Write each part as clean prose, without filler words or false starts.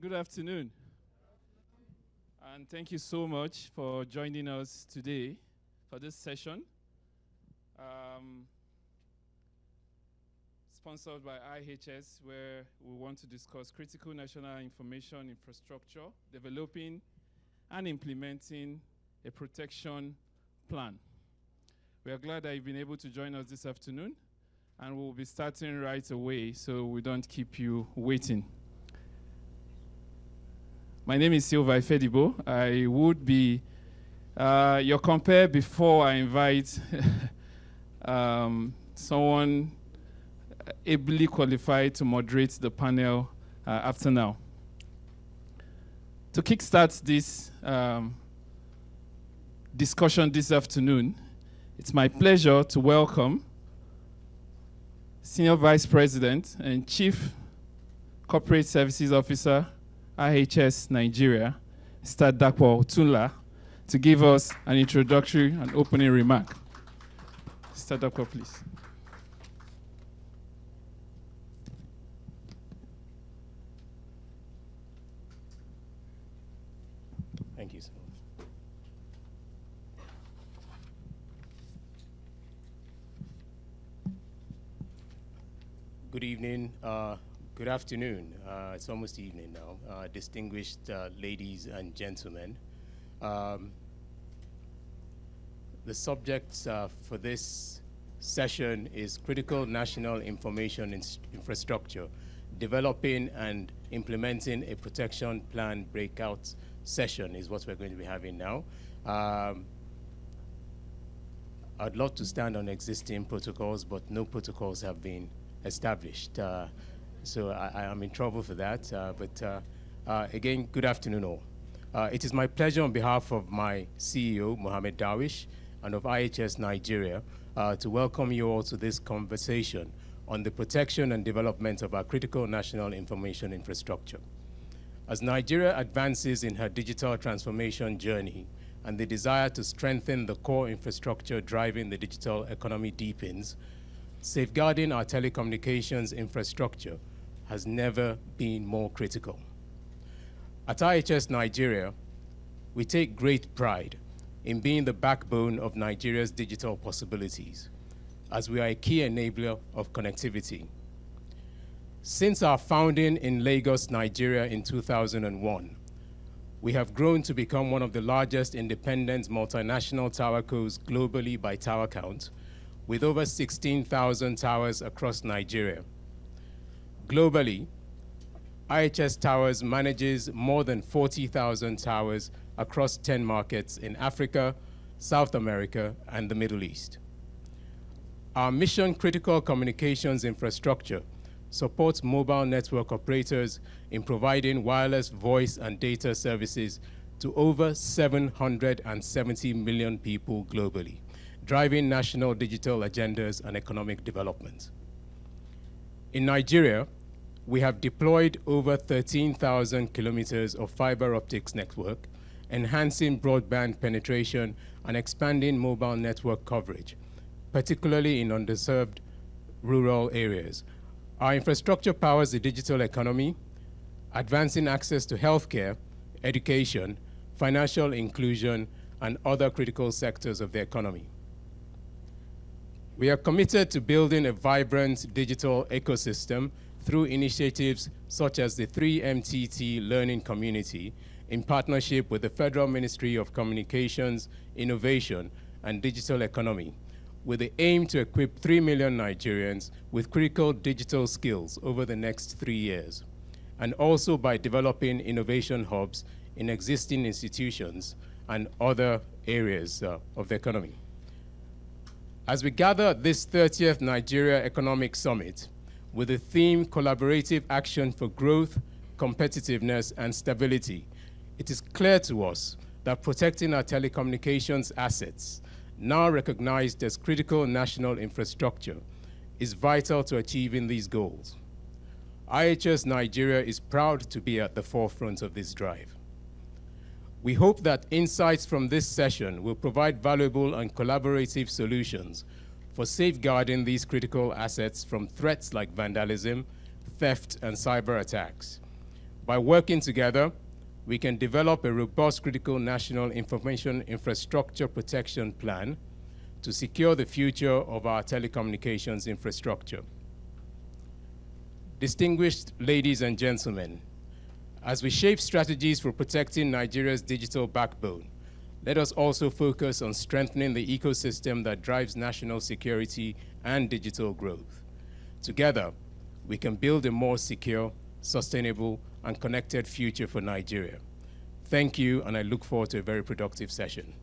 Good afternoon. And thank you so much for joining us today for this session. Sponsored by IHS, where we want to discuss critical national information infrastructure, developing and implementing a protection plan. We are glad that you've been able to join us this afternoon, and we'll be starting right away so we don't keep you waiting. My name is Silva Ifedibo. I would be your compare before I invite someone ably qualified to moderate the panel after now. To kickstart this discussion this afternoon, it's my pleasure to welcome Senior Vice President and Chief Corporate Services Officer, IHS Nigeria, Mr. Dapo Otunla, to give us an introductory and opening remark. Mr. Dapo, please. Thank you, sir. Good evening. Good afternoon. It's almost evening now. Distinguished ladies and gentlemen. The subject for this session is critical national information infrastructure, developing and implementing a protection plan breakout session is what we're going to be having now. I'd love to stand on existing protocols, but no protocols have been established. So I am in trouble for that. Again, good afternoon all. It is my pleasure on behalf of my CEO, Mohammed Darwish, and of IHS Nigeria, to welcome you all to this conversation on the protection and development of our critical national information infrastructure. As Nigeria advances in her digital transformation journey and the desire to strengthen the core infrastructure driving the digital economy deepens, safeguarding our telecommunications infrastructure has never been more critical. At IHS Nigeria, we take great pride in being the backbone of Nigeria's digital possibilities, as we are a key enabler of connectivity. Since our founding in Lagos, Nigeria in 2001, we have grown to become one of the largest independent multinational towercos globally by tower count, with over 16,000 towers across Nigeria. Globally, IHS Towers manages more than 40,000 towers across 10 markets in Africa, South America, and the Middle East. Our mission-critical communications infrastructure supports mobile network operators in providing wireless voice and data services to over 770 million people globally, driving national digital agendas and economic development. In Nigeria, we have deployed over 13,000 kilometers of fiber optics network, enhancing broadband penetration and expanding mobile network coverage, particularly in underserved rural areas. Our infrastructure powers the digital economy, advancing access to healthcare, education, financial inclusion, and other critical sectors of the economy. We are committed to building a vibrant digital ecosystem through initiatives such as the 3MTT Learning Community in partnership with the Federal Ministry of Communications, Innovation, and Digital Economy, with the aim to equip 3 million Nigerians with critical digital skills over the next 3 years, and also by developing innovation hubs in existing institutions and other areas of the economy. As we gather at this 30th Nigeria Economic Summit with the theme Collaborative Action for Growth, Competitiveness, and Stability, it is clear to us that protecting our telecommunications assets, now recognized as critical national infrastructure, is vital to achieving these goals. IHS Nigeria is proud to be at the forefront of this drive. We hope that insights from this session will provide valuable and collaborative solutions for safeguarding these critical assets from threats like vandalism, theft, and cyber attacks. By working together, we can develop a robust critical national information infrastructure protection plan to secure the future of our telecommunications infrastructure. Distinguished ladies and gentlemen, as we shape strategies for protecting Nigeria's digital backbone, let us also focus on strengthening the ecosystem that drives national security and digital growth. Together, we can build a more secure, sustainable, and connected future for Nigeria. Thank you, and I look forward to a very productive session.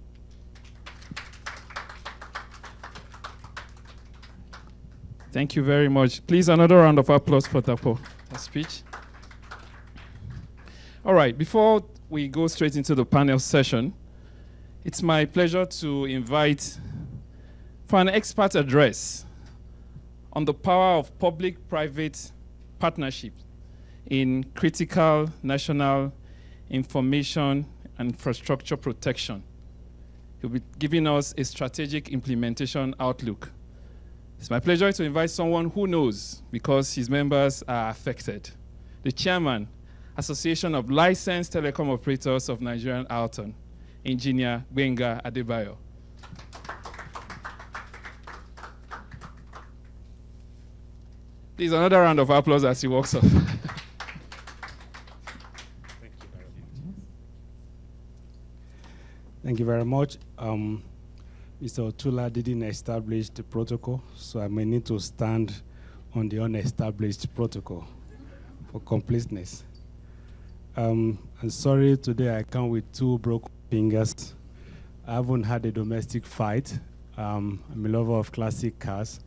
Thank you very much. Please, another round of applause for Tapo, that speech. All right, before we go straight into the panel session, it's my pleasure to invite for an expert address on the power of public-private partnership in critical national information and infrastructure protection. He'll be giving us a strategic implementation outlook. It's my pleasure to invite someone who knows because his members are affected. The chairman, Association of Licensed Telecom Operators of Nigerian Hilton, Engineer Gbenga Adebayo. Please, another round of applause as he walks off. Thank you very much. Mr. Otula didn't establish the protocol, so I may need to stand on the unestablished protocol for completeness. I'm sorry today I come with 2 broken fingers. I haven't had a domestic fight. I'm a lover of classic cars,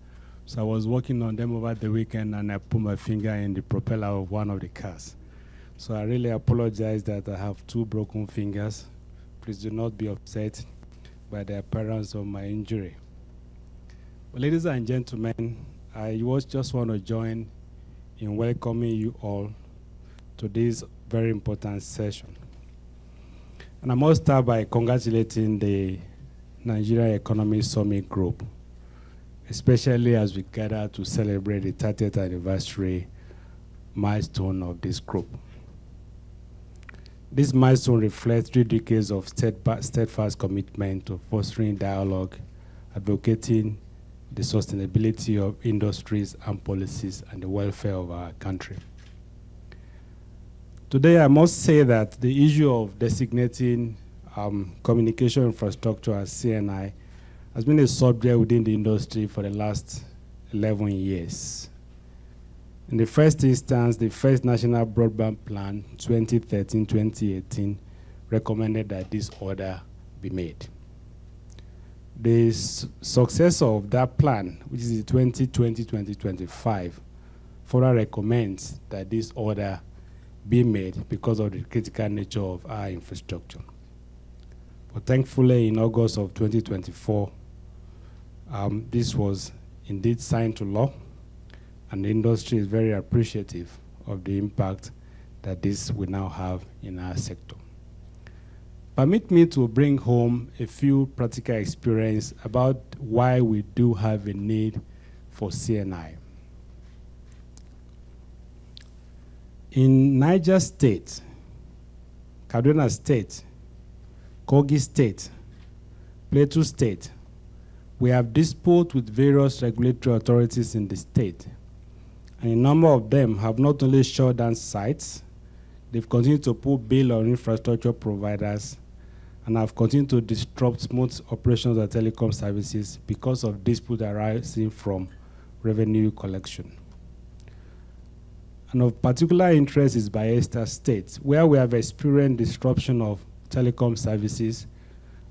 so I was working on them over the weekend and I put my finger in the propeller of one of the cars. So I really apologize that I have 2 broken fingers. Please do not be upset by the appearance of my injury. Well, ladies and gentlemen, I just want to join in welcoming you all to this very important session. And I must start by congratulating the Nigeria Economy Summit Group, especially as we gather to celebrate the 30th anniversary milestone of this group. This milestone reflects 3 decades of steadfast commitment to fostering dialogue, advocating the sustainability of industries and policies and the welfare of our country. Today, I must say that the issue of designating communication infrastructure as CNI has been a subject within the industry for the last 11 years. In the first instance, the first National Broadband Plan 2013-2018 recommended that this order be made. The successor of that plan, which is the 2020-2025, further recommends that this order be made because of the critical nature of our infrastructure. But thankfully, in August of 2024, this was indeed signed to law, and the industry is very appreciative of the impact that this will now have in our sector. Permit me to bring home a few practical experience about why we do have a need for CNI. In Niger State, Kaduna State, Kogi State, Plateau State, we have disputes with various regulatory authorities in the state. And a number of them have not only shut down sites, they've continued to put bill on infrastructure providers and have continued to disrupt smooth operations of telecom services because of disputes arising from revenue collection. And of particular interest is Bayelsa State, where we have experienced disruption of telecom services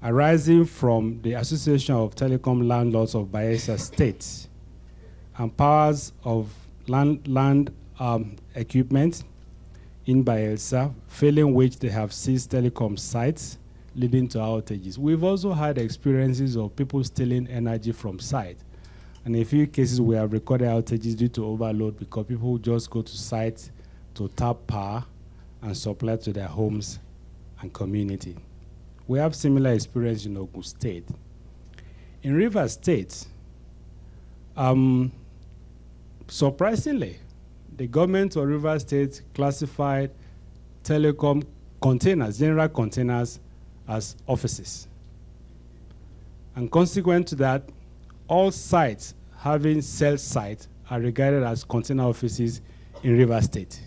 arising from the Association of Telecom Landlords of Bayelsa State and powers of land equipment in Bayelsa, failing which they have seized telecom sites, leading to outages. We've also had experiences of people stealing energy from site. And in a few cases, we have recorded outages due to overload because people just go to sites to tap power and supply to their homes and community. We have similar experience in Ogun State. In Rivers State, surprisingly, the government of Rivers State classified telecom containers, general containers, as offices. And consequent to that, all sites having cell sites are regarded as container offices in Rivers State.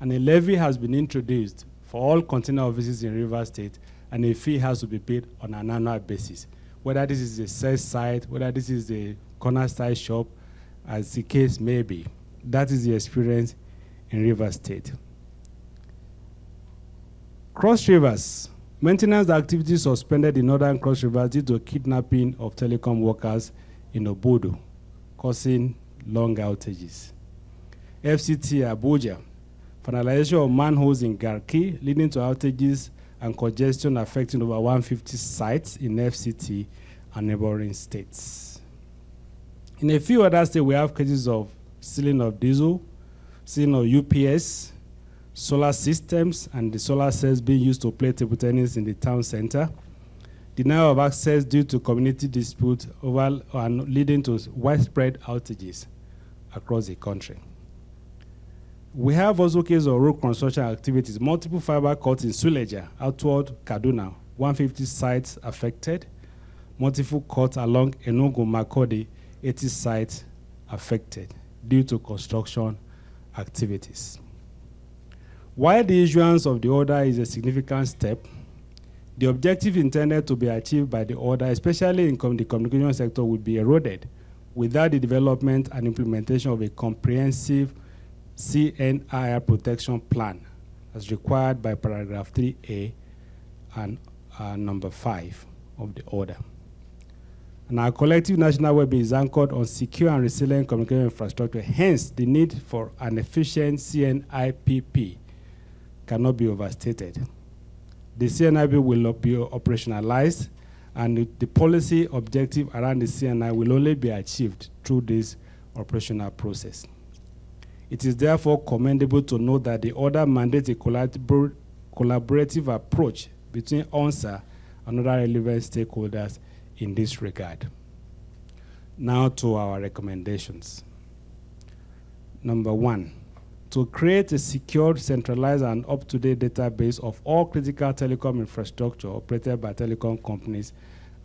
And a levy has been introduced for all container offices in Rivers State, and a fee has to be paid on an annual basis. Whether this is a cell site, whether this is a corner site shop, as the case may be. That is the experience in Rivers State. Cross Rivers. Maintenance activities suspended in northern Cross Rivers due to kidnapping of telecom workers in Obodo, causing long outages. FCT Abuja. Finalization of manholes in Garki, leading to outages and congestion affecting over 150 sites in FCT and neighboring states. In a few other states, we have cases of stealing of diesel, stealing of UPS, solar systems, and the solar cells being used to play table tennis in the town center, denial of access due to community dispute over and leading to widespread outages across the country. We have also cases of road construction activities, multiple fiber cuts in Suleja, outward Kaduna, 150 sites affected, multiple cuts along Enugu Makodi, 80 sites affected due to construction activities. While the issuance of the order is a significant step, the objective intended to be achieved by the order, especially in the communication sector, will be eroded without the development and implementation of a comprehensive CNIR protection plan as required by paragraph 3A and number 5 of the order. And our collective national well-being is anchored on secure and resilient communication infrastructure. Hence, the need for an efficient CNIPP cannot be overstated. The CNIP will not be operationalized, and the policy objective around the CNI will only be achieved through this operational process. It is therefore commendable to note that the order mandates a collaborative approach between ONSA and other relevant stakeholders in this regard. Now to our recommendations. Number 1, to create a secure, centralized, and up-to-date database of all critical telecom infrastructure operated by telecom companies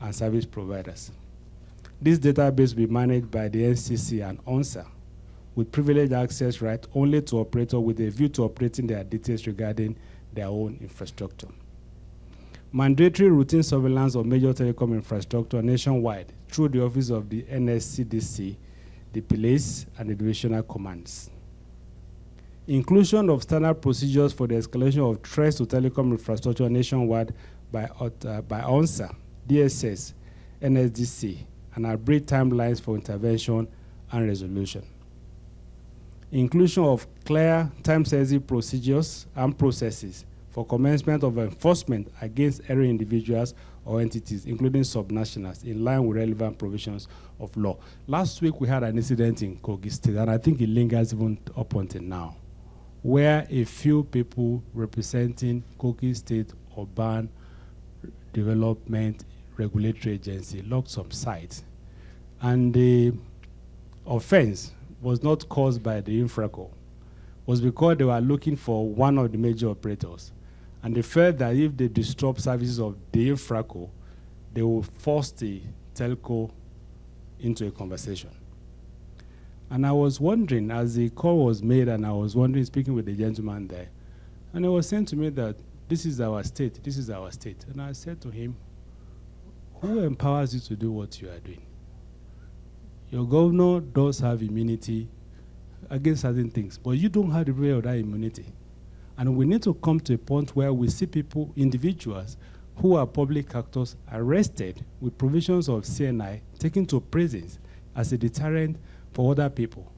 and service providers. This database will be managed by the NCC and ONSA, with privileged access right only to operators with a view to operating their details regarding their own infrastructure. Mandatory routine surveillance of major telecom infrastructure nationwide through the office of the NSCDC, the police, and the divisional commands. Inclusion of standard procedures for the escalation of threats to telecom infrastructure nationwide by ONSA, DSS, NSDC, and agreed timelines for intervention and resolution. Inclusion of clear, time-sensitive procedures and processes for commencement of enforcement against every individuals or entities, including subnationals, in line with relevant provisions of law. Last week, we had an incident in Kogi State, and I think it lingers even up until now, where a few people representing Kogi State Urban Development Regulatory Agency locked some sites. And the offense was not caused by the infraco. It was because they were looking for one of the major operators. And they felt that if they disrupt services of the infraco, they will force the telco into a conversation. And I was wondering, as the call was made, and I was wondering, speaking with the gentleman there, and he was saying to me that this is our state, this is our state. And I said to him, who empowers you to do what you are doing? Your governor does have immunity against certain things, but you don't have the way of that immunity. And we need to come to a point where we see people, individuals, who are public actors arrested with provisions of CNI, taken to prisons as a deterrent for other people.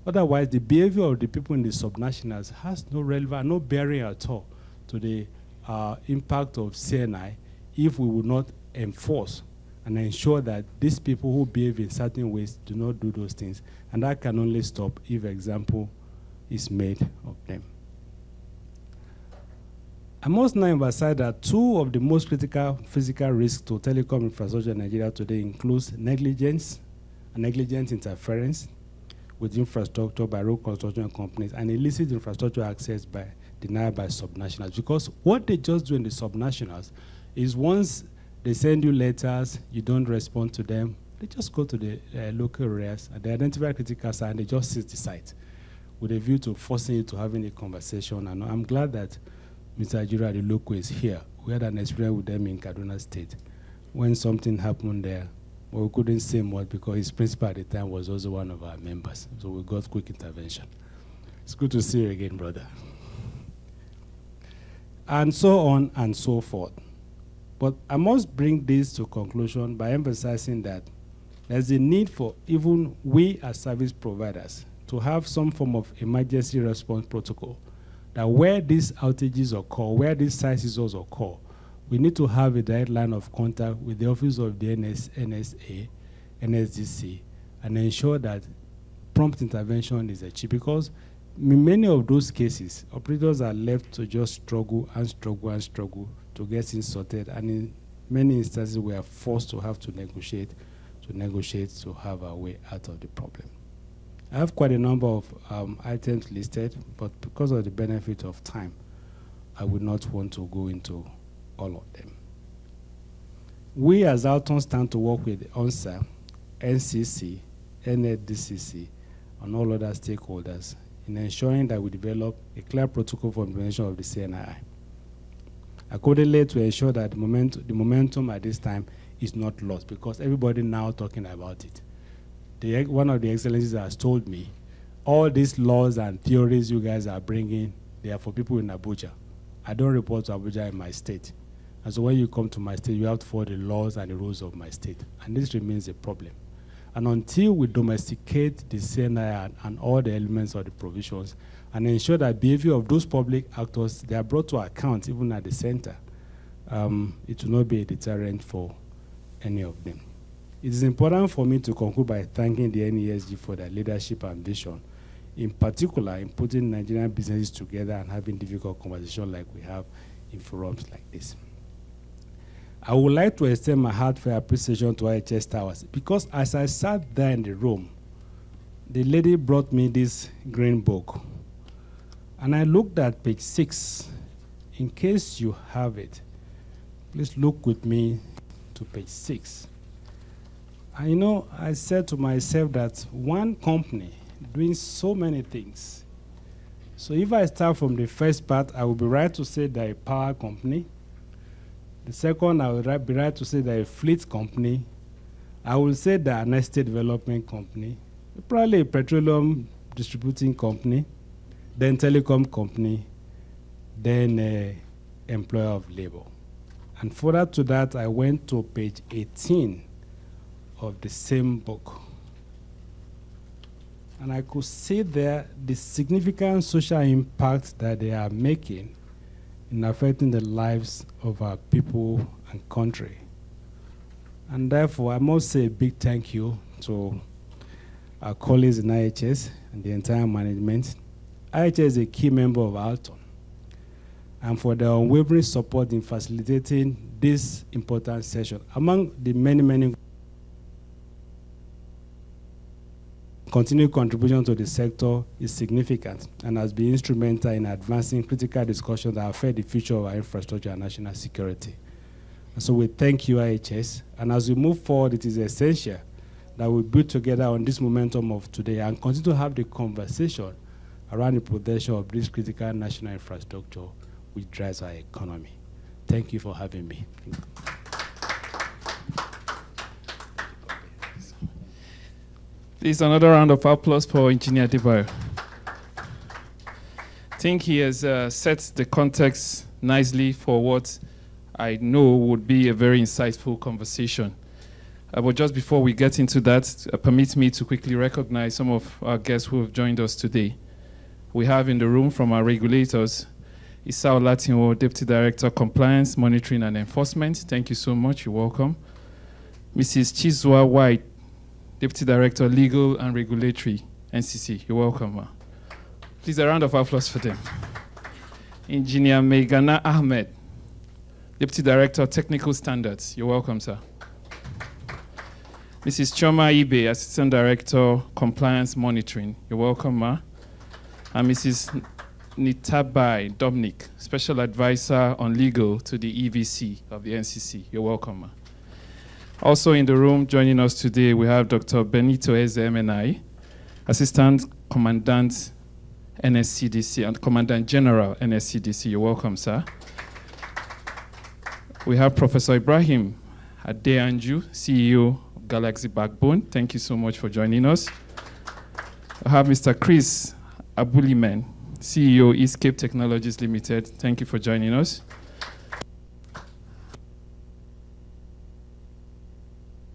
Otherwise, the behavior of the people in the subnationals has no relevance, no bearing at all to the impact of CNI if we would not enforce and ensure that these people who behave in certain ways do not do those things. And that can only stop if example is made of them. I must now emphasize that two of the most critical physical risks to telecom infrastructure in Nigeria today includes negligence and negligent interference with infrastructure by road construction companies and illicit infrastructure access by denied by subnationals. Because what they just do in the subnationals is once they send you letters, you don't respond to them, they just go to the local areas and they identify critical site and they just seize the site with a view to forcing you to having a conversation. And I'm glad that Mr. Ajira, the local, is here. We had an experience with them in Kaduna State. When something happened there, well, we couldn't say much because his principal at the time was also one of our members. So we got quick intervention. It's good to see you again, brother. And so on and so forth. But I must bring this to conclusion by emphasizing that there's a need for even we as service providers to have some form of emergency response protocol, that where these outages occur, where these site seizures occur, we need to have a direct line of contact with the office of the NSA, NSDC, and ensure that prompt intervention is achieved. Because in many of those cases, operators are left to just struggle and struggle and struggle to get things sorted. And in many instances, we are forced to have to negotiate to have our way out of the problem. I have quite a number of items listed, but because of the benefit of time, I would not want to go into all of them. We as Alton stand to work with ONSA, NCC, NSDCC, and all other stakeholders in ensuring that we develop a clear protocol for implementation of the CNII. Accordingly, to ensure that the momentum at this time is not lost, because everybody now talking about it. One of the excellencies has told me, all these laws and theories you guys are bringing, they are for people in Abuja. I don't report to Abuja in my state. And so when you come to my state, you have to follow the laws and the rules of my state. And this remains a problem. And until we domesticate the CNI and all the elements of the provisions and ensure that behavior of those public actors, they are brought to account even at the center, it will not be a deterrent for any of them. It is important for me to conclude by thanking the NESG for their leadership and vision, in particular in putting Nigerian businesses together and having difficult conversations like we have in forums like this. I would like to extend my heartfelt appreciation to IHS Towers, because as I sat there in the room, the lady brought me this green book. And I looked at page 6. In case you have it, please look with me to page 6. And you know, I said to myself that one company doing so many things. So if I start from the first part, I will be right to say they're a power company. The second, I will be right to say they're a fleet company. I will say they're an estate development company, probably a petroleum distributing company, then telecom company, then employer of labor. And further to that, I went to page 18 of the same book. And I could see there the significant social impact that they are making in affecting the lives of our people and country. And therefore, I must say a big thank you to our colleagues in IHS and the entire management. IHS is a key member of Alton, and for their unwavering support in facilitating this important session. Among the many continued contribution to the sector is significant and has been instrumental in advancing critical discussions that affect the future of our infrastructure and national security. And so we thank you, IHS. And as we move forward, it is essential that we build together on this momentum of today and continue to have the conversation around the protection of this critical national infrastructure which drives our economy. Thank you for having me. Please, another round of applause for Engineer Adebayo. I think he has set the context nicely for what I know would be a very insightful conversation. But just before we get into that, permit me to quickly recognize some of our guests who have joined us today. We have in the room from our regulators, Isao Latinwo, Deputy Director, Compliance, Monitoring and Enforcement. Thank you so much. You're welcome. Mrs. Chizwa White, Deputy Director, Legal and Regulatory, NCC. You're welcome, ma. Please, a round of applause for them. Engineer Meghana Ahmed, Deputy Director, Technical Standards. You're welcome, sir. Mrs. Choma Ibe, Assistant Director, Compliance Monitoring. You're welcome, ma. And Mrs. Nitabai Dominic, Special Advisor on Legal to the EVC of the NCC. You're welcome, ma. Also in the room joining us today, we have Dr. Benito Eze MNI, Assistant Commandant NSCDC and Commandant General NSCDC. You're welcome, sir. We have Professor Ibrahim Adeanju, CEO of Galaxy Backbone. Thank you so much for joining us. I have Mr. Chris Abuliman, CEO, Eastcape Technologies Limited. Thank you for joining us.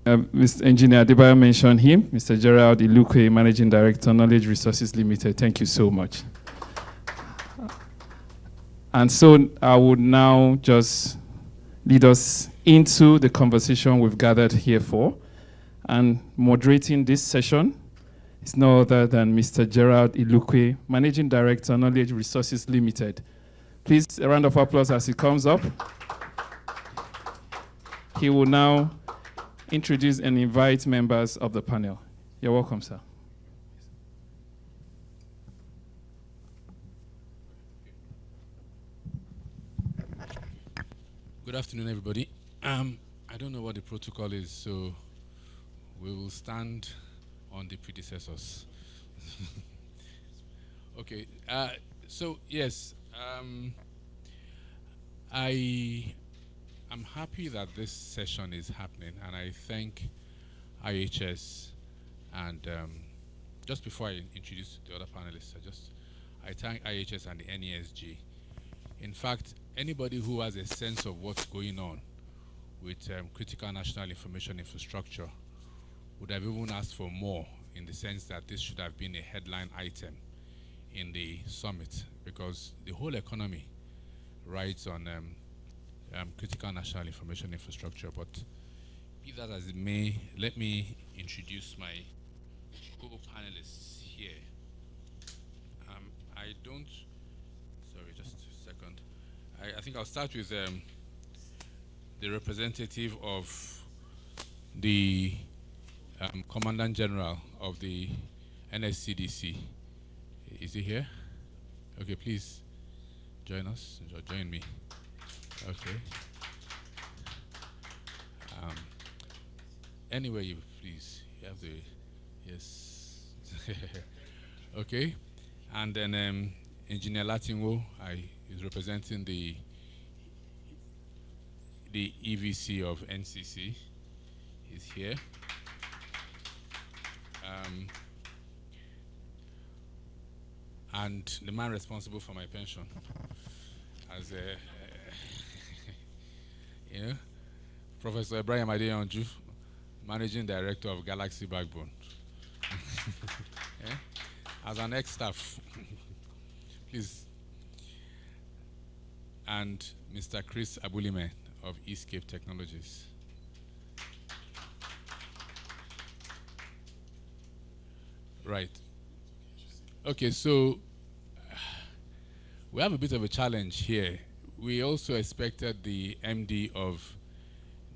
Mr. Engineer Adebayo mentioned him, Mr. Gerald Ilukwe, Managing Director, Knowledge Resources Limited. Thank you so much. And so I would now just lead us into the conversation we've gathered here for. And moderating this session is no other than Mr. Gerald Ilukwe, Managing Director, Knowledge Resources Limited. Please, a round of applause as he comes up. He will now introduce and invite members of the panel. You're welcome, sir. Good afternoon, everybody. I don't know what the protocol is, so we will stand on the predecessors. Okay, so yes, I'm happy that this session is happening, and I thank IHS. And just before I introduce the other panelists, I thank IHS and the NESG. In fact, anybody who has a sense of what's going on with critical national information infrastructure would have even asked for more, in the sense that this should have been a headline item in the summit, because the whole economy rides on critical national information infrastructure. But be that as it may, let me introduce my co-panelists here. Just a second. I think I'll start with the representative of the Commandant General of the NSCDC. Is he here? Okay, please join us, join me. Okay. Anyway, you please, you have the, yes. Okay. And then Engineer Latinwo is representing the EVC of NCC. He's here. And the man responsible for my pension, as Professor Ibrahim Adeanju, Managing Director of Galaxy Backbone. Yeah? As an ex-staff, please. And Mr. Chris Abulime of Eastcape Technologies. Right. Okay, so we have a bit of a challenge here. We also expected the MD of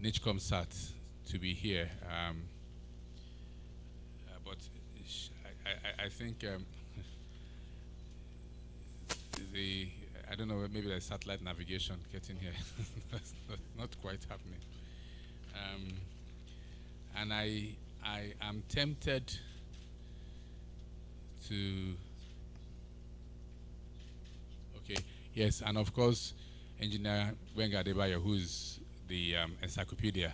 NICHCOMSAT to be here, but I think I don't know, maybe the satellite navigation getting here. That's not quite happening. And I am tempted to, okay, yes, and of course, Engineer Wenga Adebayo, who's the encyclopedia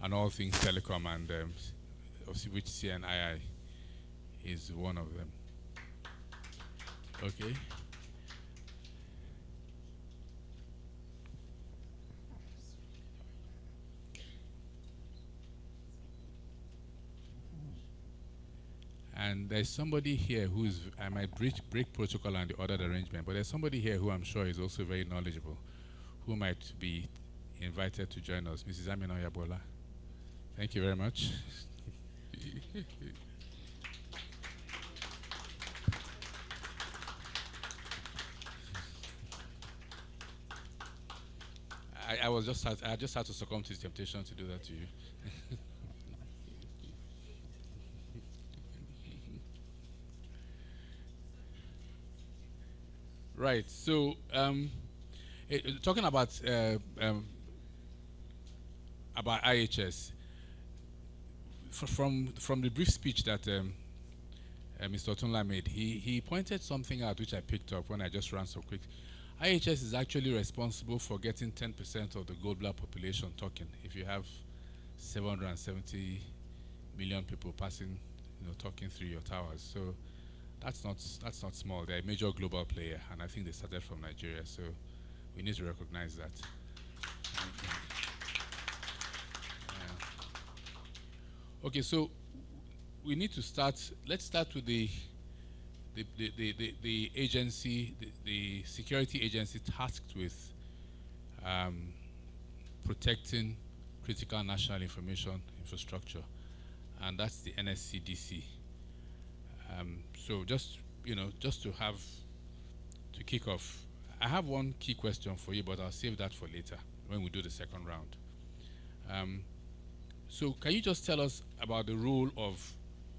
on all things telecom, and of which CNII is one of them. Okay. And there's somebody here who's, I might break protocol and the ordered arrangement, but there's somebody here who I'm sure is also very knowledgeable, who might be invited to join us, Mrs. Amina Yabola. Thank you very much. I just had to succumb to the temptation to do that to you. Right. So, talking about IHS, from the brief speech that Mr. Otunla made, he pointed something out which I picked up when I just ran so quick. IHS is actually responsible for getting 10% of the global population talking. If you have 770 million people passing, talking through your towers, so that's not small. They're a major global player, and I think they started from Nigeria. So we need to recognize that. Okay, so we need to start. Let's start with the agency, the security agency tasked with protecting critical national information infrastructure, and that's the NSCDC. So just to kick off, I have one key question for you, but I'll save that for later when we do the second round. So can you just tell us about the role of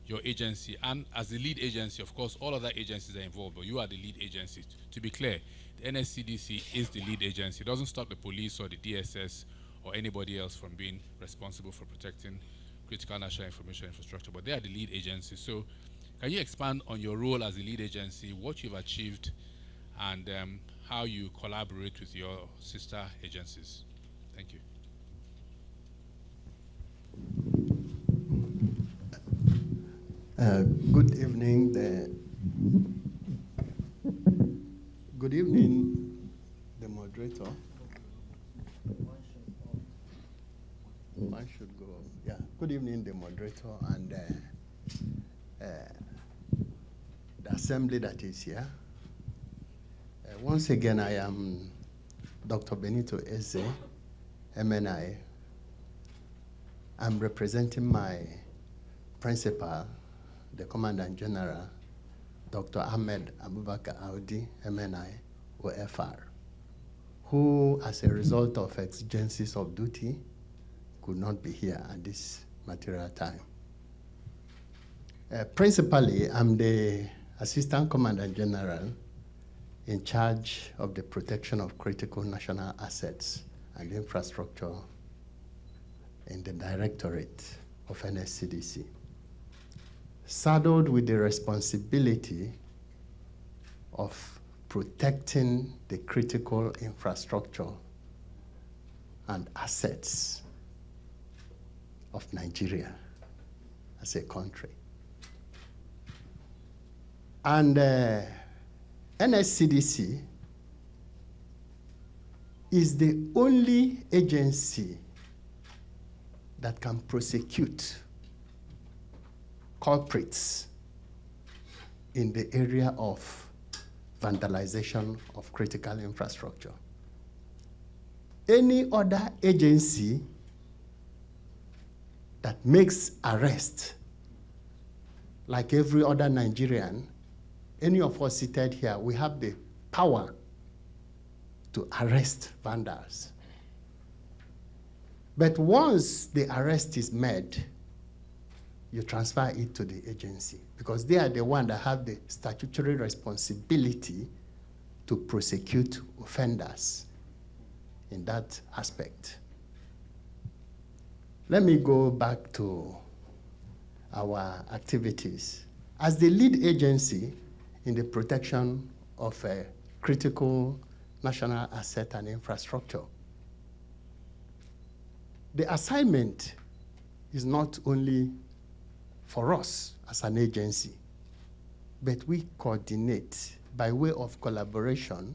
your agency, and as the lead agency, of course, all other agencies are involved, but you are the lead agency. To be clear, the NSCDC is the lead agency. It doesn't stop the police or the DSS or anybody else from being responsible for protecting critical national information infrastructure, but they are the lead agency. So can you expand on your role as the lead agency, what you've achieved, and how you collaborate with your sister agencies? Thank you. Good evening. Good evening, the moderator. One should go. Yeah. Good evening, the moderator, and the assembly that is here. Once again, I am Dr. Benito Eze, MNI. I'm representing my principal, the Commandant General, Dr. Ahmed Abubakar Audi, MNI, OFR, who, as a result of exigencies of duty, could not be here at this material time. Principally, I'm the Assistant Commandant General in charge of the protection of critical national assets and infrastructure in the Directorate of NSCDC, saddled with the responsibility of protecting the critical infrastructure and assets of Nigeria as a country. And NSCDC is the only agency that can prosecute culprits in the area of vandalization of critical infrastructure. Any other agency that makes arrest, like every other Nigerian, any of us seated here, we have the power to arrest vandals. But once the arrest is made, you transfer it to the agency, because they are the ones that have the statutory responsibility to prosecute offenders in that aspect. Let me go back to our activities. As the lead agency in the protection of critical national asset and infrastructure, the assignment is not only for us as an agency, but we coordinate by way of collaboration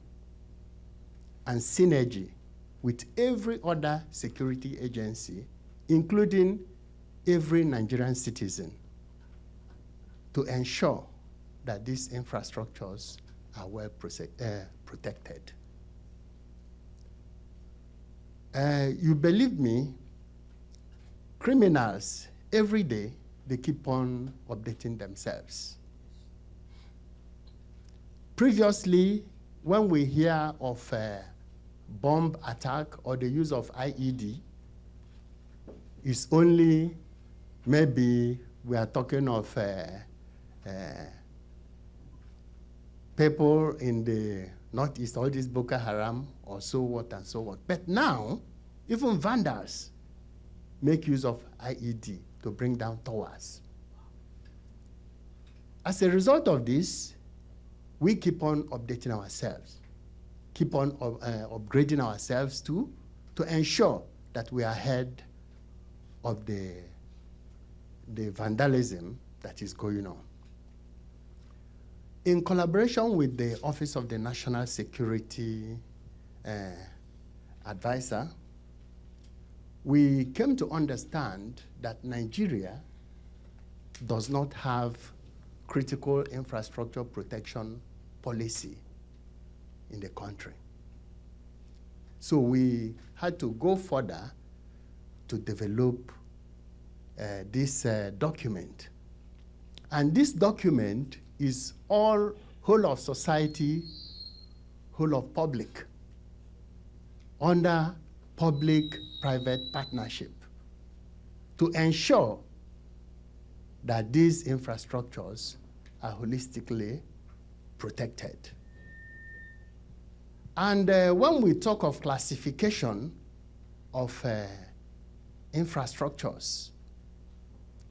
and synergy with every other security agency, including every Nigerian citizen, to ensure that these infrastructures are well protected. You believe me, criminals, every day, they keep on updating themselves. Previously, when we hear of a bomb attack or the use of IED, it's only maybe we are talking of people in the Northeast, all this Boko Haram or so what and so what. But now, even vandals make use of IED to bring down towers. As a result of this, we keep on updating ourselves, keep on upgrading ourselves to ensure that we are ahead of the vandalism that is going on. In collaboration with the Office of the National Security Advisor, we came to understand that Nigeria does not have critical infrastructure protection policy in the country. So we had to go further to develop this document. And this document is all whole of society, whole of public, under public-private partnership to ensure that these infrastructures are holistically protected. And when we talk of classification of infrastructures,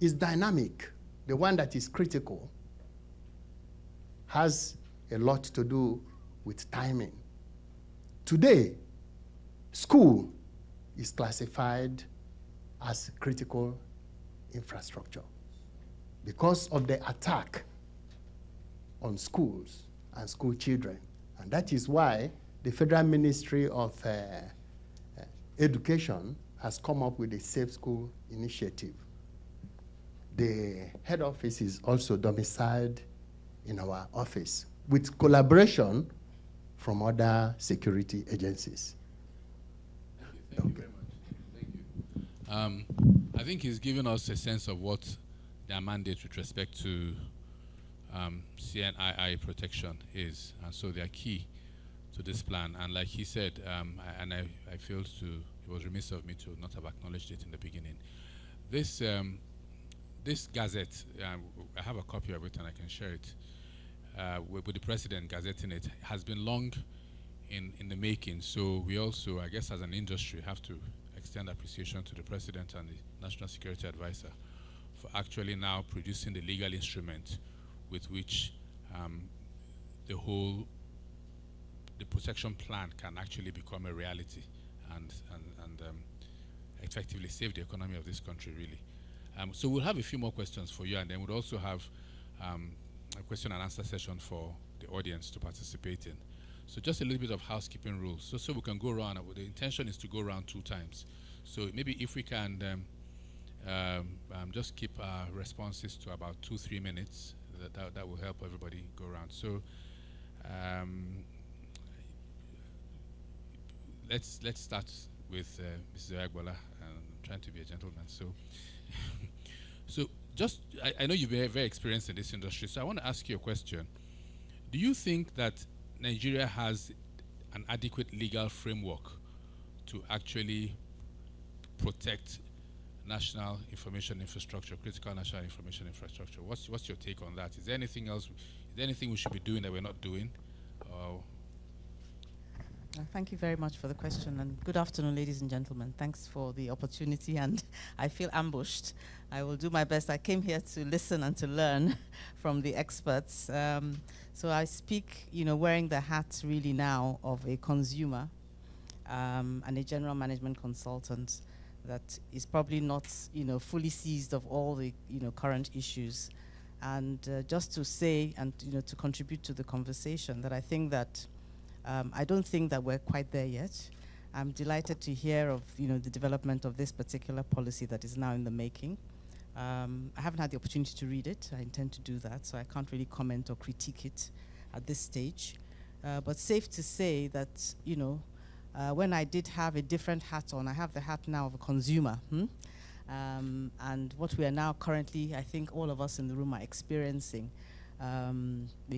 it's dynamic. The one that is critical has a lot to do with timing. Today, school is classified as critical infrastructure because of the attack on schools and school children. And that is why the Federal Ministry of Education has come up with a Safe School initiative. The head office is also domiciled in our office with collaboration from other security agencies. Thank you very much. Thank you. I think he's given us a sense of what their mandate with respect to CNII protection is, and so they are key to this plan. And like he said, I feel it was remiss of me to not have acknowledged it in the beginning. This gazette, I have a copy of it and I can share it with the president gazetting it, has been long in the making. So we also, I guess as an industry, have to extend appreciation to the president and the National Security Advisor for actually now producing the legal instrument with which the protection plan can actually become a reality and effectively save the economy of this country, really. So we'll have a few more questions for you, and then we'll also have a question and answer session for the audience to participate in. So just a little bit of housekeeping rules. So we can go around. The intention is to go around 2 times. So maybe if we can just keep our responses to about 2-3 minutes, that will help everybody go around. So let's start with Mrs. Oyagbola. I'm trying to be a gentleman. So just, I know you're very experienced in this industry, so I want to ask you a question. Do you think that Nigeria has an adequate legal framework to actually protect national information infrastructure, critical national information infrastructure? What's your take on that? Is there anything else? Is there anything we should be doing that we're not doing? Thank you very much for the question, and good afternoon, ladies and gentlemen. Thanks for the opportunity, and I feel ambushed. I will do my best. I came here to listen and to learn from the experts. So I speak, wearing the hat really now of a consumer and a general management consultant that is probably not, fully seized of all the, current issues. And just to say and, to contribute to the conversation, that I think that I don't think that we're quite there yet. I'm delighted to hear of, the development of this particular policy that is now in the making. I haven't had the opportunity to read it. I intend to do that, so I can't really comment or critique it at this stage. But safe to say that, when I did have a different hat on, I have the hat now of a consumer. And what we are now currently, I think all of us in the room are experiencing. We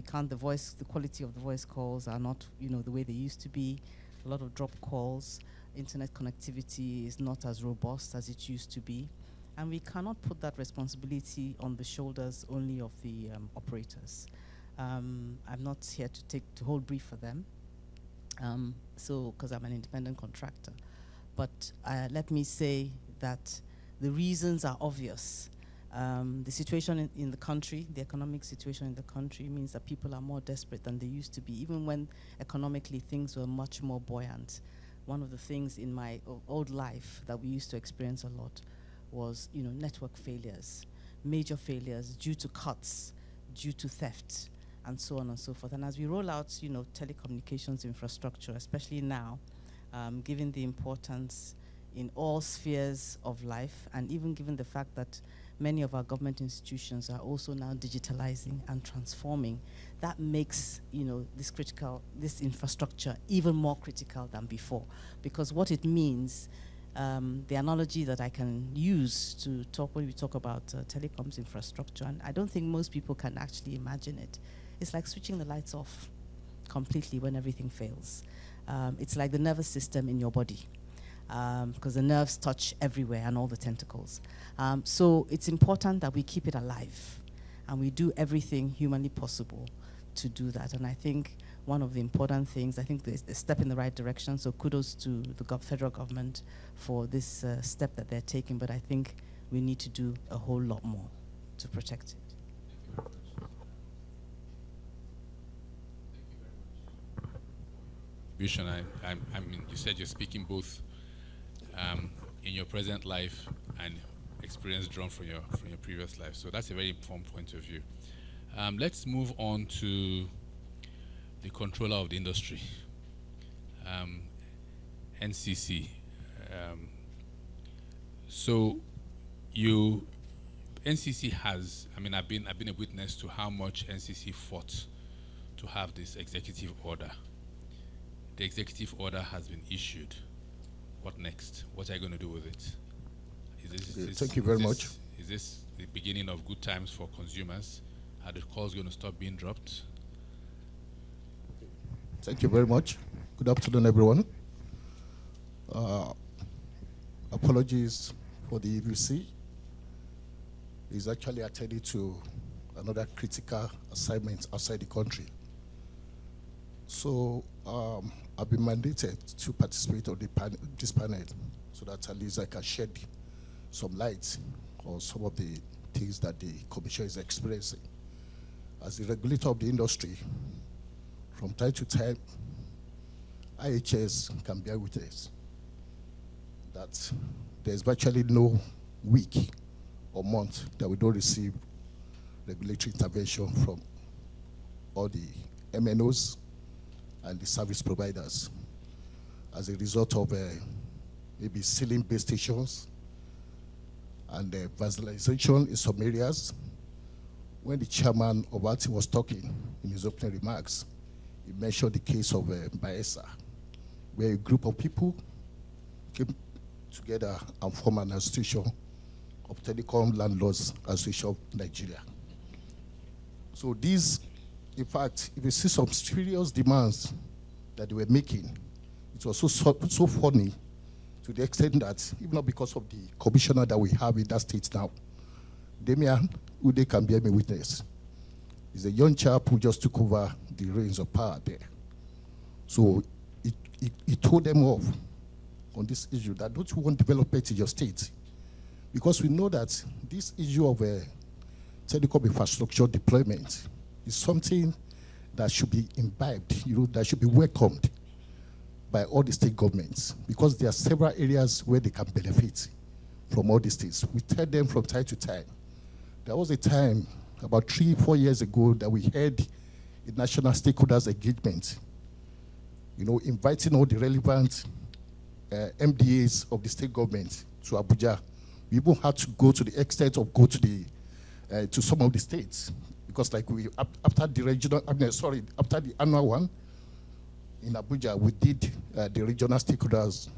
can't, the quality of the voice calls are not, the way they used to be. A lot of drop calls. Internet connectivity is not as robust as it used to be. And we cannot put that responsibility on the shoulders only of the operators. I'm not here to hold brief for them, because I'm an independent contractor. But let me say that the reasons are obvious. The situation in the country, the economic situation in the country means that people are more desperate than they used to be, even when economically things were much more buoyant. One of the things in my old life that we used to experience a lot was, network failures, major failures due to cuts, due to theft, and so on and so forth. And as we roll out, telecommunications infrastructure, especially now, given the importance in all spheres of life, and even given the fact that many of our government institutions are also now digitalizing and transforming, that makes this infrastructure even more critical than before. Because what it means, the analogy that I can use to talk when we talk about telecoms infrastructure, and I don't think most people can actually imagine it, it's like switching the lights off completely when everything fails. It's like the nervous system in your body, because the nerves touch everywhere and all the tentacles. So it's important that we keep it alive and we do everything humanly possible to do that. And I think one of the important things, I think there's a step in the right direction, so kudos to the federal government for this step that they're taking, but I think we need to do a whole lot more to protect it. Vision, I mean, you said you're speaking both in your present life and experience drawn from your previous life. So that's a very informed point of view. Let's move on to the controller of the industry, NCC. So NCC has, I've been a witness to how much NCC fought to have this executive order. The executive order has been issued. What next? What are you going to do with it? Thank you very much. Is this the beginning of good times for consumers? Are the calls going to stop being dropped? Thank you very much. Good afternoon, everyone. Apologies for the EVC. It's actually attending to another critical assignment outside the country. So I've been mandated to participate on this panel so that at least I can shed some light on some of the things that the Commission is experiencing. As the regulator of the industry, from time to time, IHS can bear witness that there's virtually no week or month that we don't receive regulatory intervention from all the MNOs and the service providers as a result of maybe sealing base stations and vandalization in some areas. When the chairman of ARTI was talking in his opening remarks, he mentioned the case of Bayelsa, where a group of people came together and formed an association of Telecom Landlords Association of Nigeria. So these, in fact, if you see some serious demands that they were making, it was so funny to the extent that, even not because of the commissioner that we have in that state now, Damian, who they can bear me witness, is a young chap who just took over the reins of power there. So he told them off on this issue that don't you want development in your state? Because we know that this issue of telecom infrastructure deployment is something that should be imbibed, that should be welcomed by all the state governments, because there are several areas where they can benefit from all these things. We tell them from time to time. There was a time about 3-4 years ago that we had a national stakeholders engagement, inviting all the relevant MDAs of the state government to Abuja. We even had to go to the extent of go to to some of the states, because like after the annual one in Abuja, we did the regional stakeholders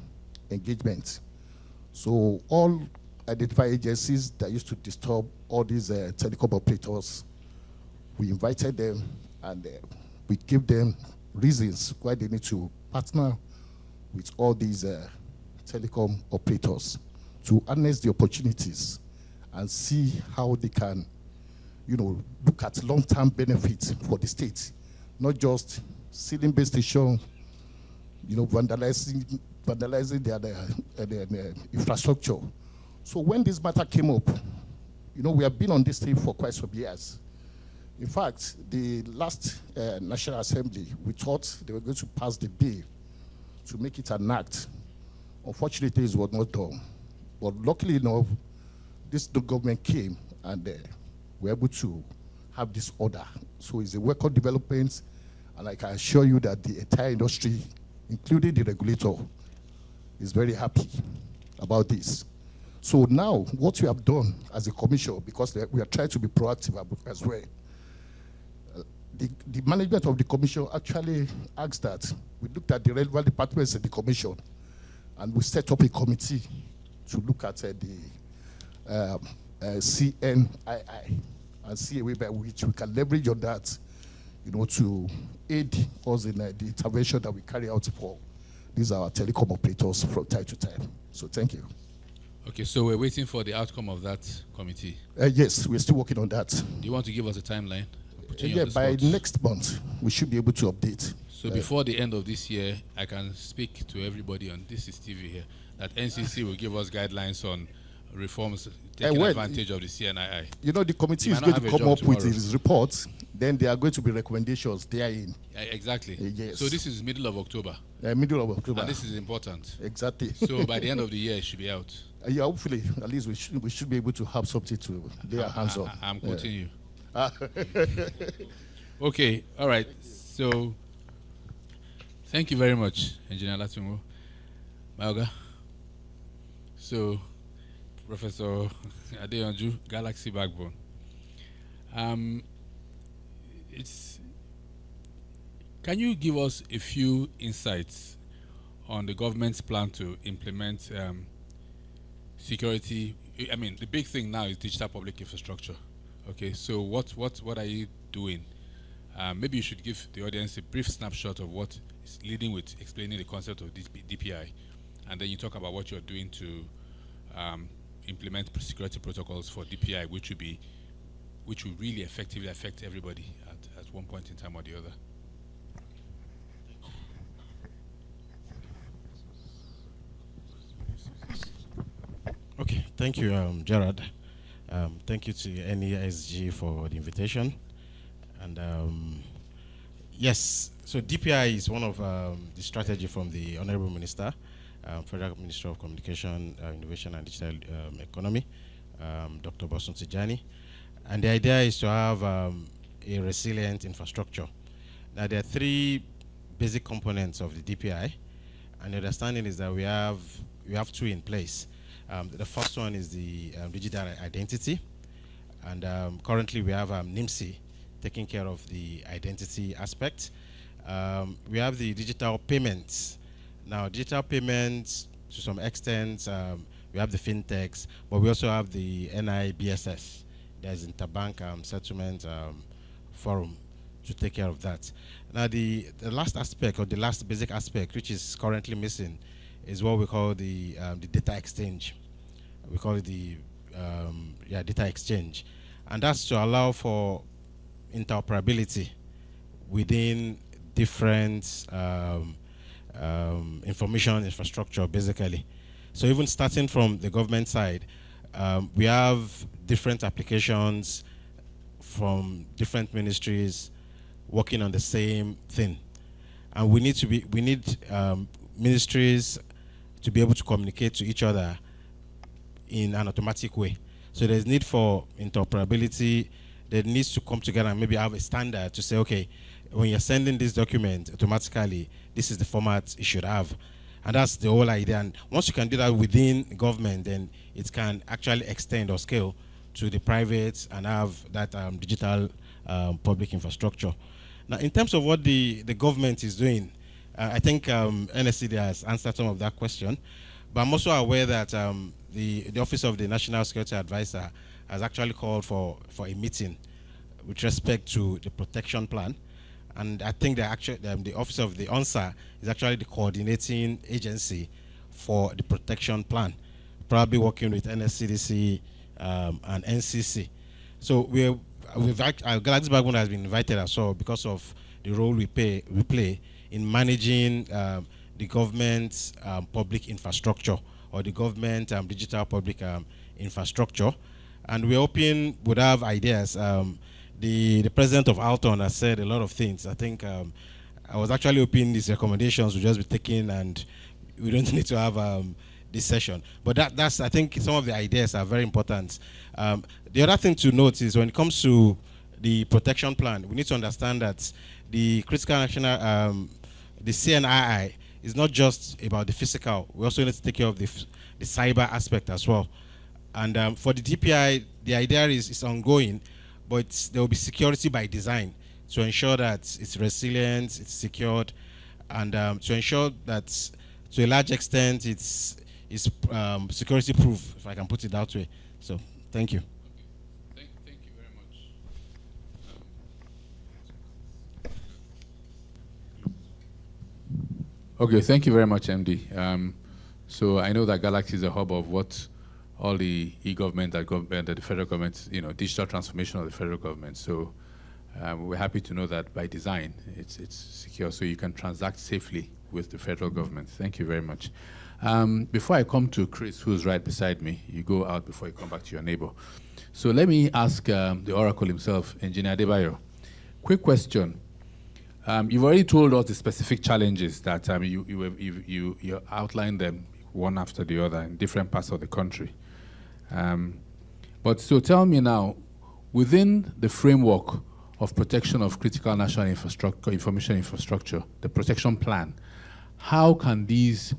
engagement. So all identified agencies that used to disturb all these telecom operators, we invited them and we gave them reasons why they need to partner with all these telecom operators to harness the opportunities and see how they can look at long-term benefits for the state, not just ceiling-based station, vandalizing their infrastructure. So when this matter came up, we have been on this thing for quite some years. In fact, the last National Assembly, we thought they were going to pass the bill to make it an act. Unfortunately, it was not done. But luckily enough, the government came and were able to have this order. So it's a welcome development, and I can assure you that the entire industry, including the regulator, is very happy about this. So now, what we have done as a commission, because we are trying to be proactive as well, the management of the commission actually asked that we looked at the relevant departments in the commission, and we set up a committee to look at the CNII and see a way by which we can leverage on that, to aid us in the intervention that we carry out for these are our telecom operators from time to time. So thank you. Okay, so we're waiting for the outcome of that committee. Yes, we're still working on that. Do you want to give us a timeline? Yeah, by next month, we should be able to update. So before the end of this year, I can speak to everybody on this is TV here, that NCC will give us guidelines on reforms taking advantage of the CNII. The committee is going to come up with its report, then there are going to be recommendations therein. Exactly. Yes. So this is middle of October. Middle of October. And this is important. Exactly. So by the end of the year, it should be out. Yeah, hopefully, at least we should be able to have something to lay our hands on. I'm quoting you. Okay, all right. So thank you very much, Engineer Latumo. Maoga. So Professor Adeyanju, Galaxy Backbone. Can you give us a few insights on the government's plan to implement security? I mean, the big thing now is digital public infrastructure. Okay, so what are you doing? Maybe you should give the audience a brief snapshot of what is leading with explaining the concept of DPI, and then you talk about what you're doing to implement security protocols for DPI, which will really effectively affect everybody at one point in time or the other. Okay, thank you, Gerard. Thank you to NESG for the invitation. And yes, so DPI is one of the strategy from the Honorable Minister, Federal Minister of Communication, Innovation and Digital Economy, Dr. Bosun Tijani. And the idea is to have a resilient infrastructure. Now, there are three basic components of the DPI, and the understanding is that we have two in place. The first one is the digital identity, and currently we have NIMSI taking care of the identity aspect. We have the digital payments. Now, digital payments, to some extent, we have the fintechs, but we also have the NIBSS. There's Interbank Settlement Forum to take care of that. Now, the last aspect, or the last basic aspect, which is currently missing, is what we call the data exchange. We call it the data exchange. And that's to allow for interoperability within different information infrastructure, basically. So even starting from the government side, we have different applications from different ministries working on the same thing. And we need ministries to be able to communicate to each other in an automatic way. So there's need for interoperability. There needs to come together and maybe have a standard to say, okay, when you're sending this document automatically, this is the format it should have. And that's the whole idea. And once you can do that within government, then it can actually extend or scale to the private and have that digital public infrastructure. Now, in terms of what the government is doing, I think NSCD has answered some of that question, but I'm also aware that the Office of the National Security Advisor has actually called for a meeting with respect to the protection plan. And I think the Office of the ONSA is actually the coordinating agency for the protection plan, probably working with NSCDC and NCC. So Galaxy Backbone has been invited as well because of the role we play in managing the government's public infrastructure, or the government digital public infrastructure. And we're hoping we'd have ideas. The president of Hilton has said a lot of things. I think I was actually hoping these recommendations would just be taken and we don't need to have this session. But that's, I think some of the ideas are very important. The other thing to note is when it comes to the protection plan, we need to understand that the critical national, the CNII is not just about the physical. We also need to take care of the cyber aspect as well. And for the DPI, the idea is ongoing, but there will be security by design to ensure that it's resilient, it's secured, and to ensure that to a large extent it's security proof, if I can put it that way. So, thank you. Thank you very much. Okay, thank you very much, MD. So I know that Galaxy is a hub of what all the e-government that the federal government, digital transformation of the federal government. So we're happy to know that by design it's secure, so you can transact safely with the federal government. Thank you very much. Before I come to Chris, who's right beside me, you go out before you come back to your neighbor. So let me ask the oracle himself, Engineer Adebayo. Quick question. You've already told us the specific challenges that you outlined them one after the other in different parts of the country. But so tell me now, within the framework of protection of critical national infrastructure, information infrastructure, the protection plan, how can this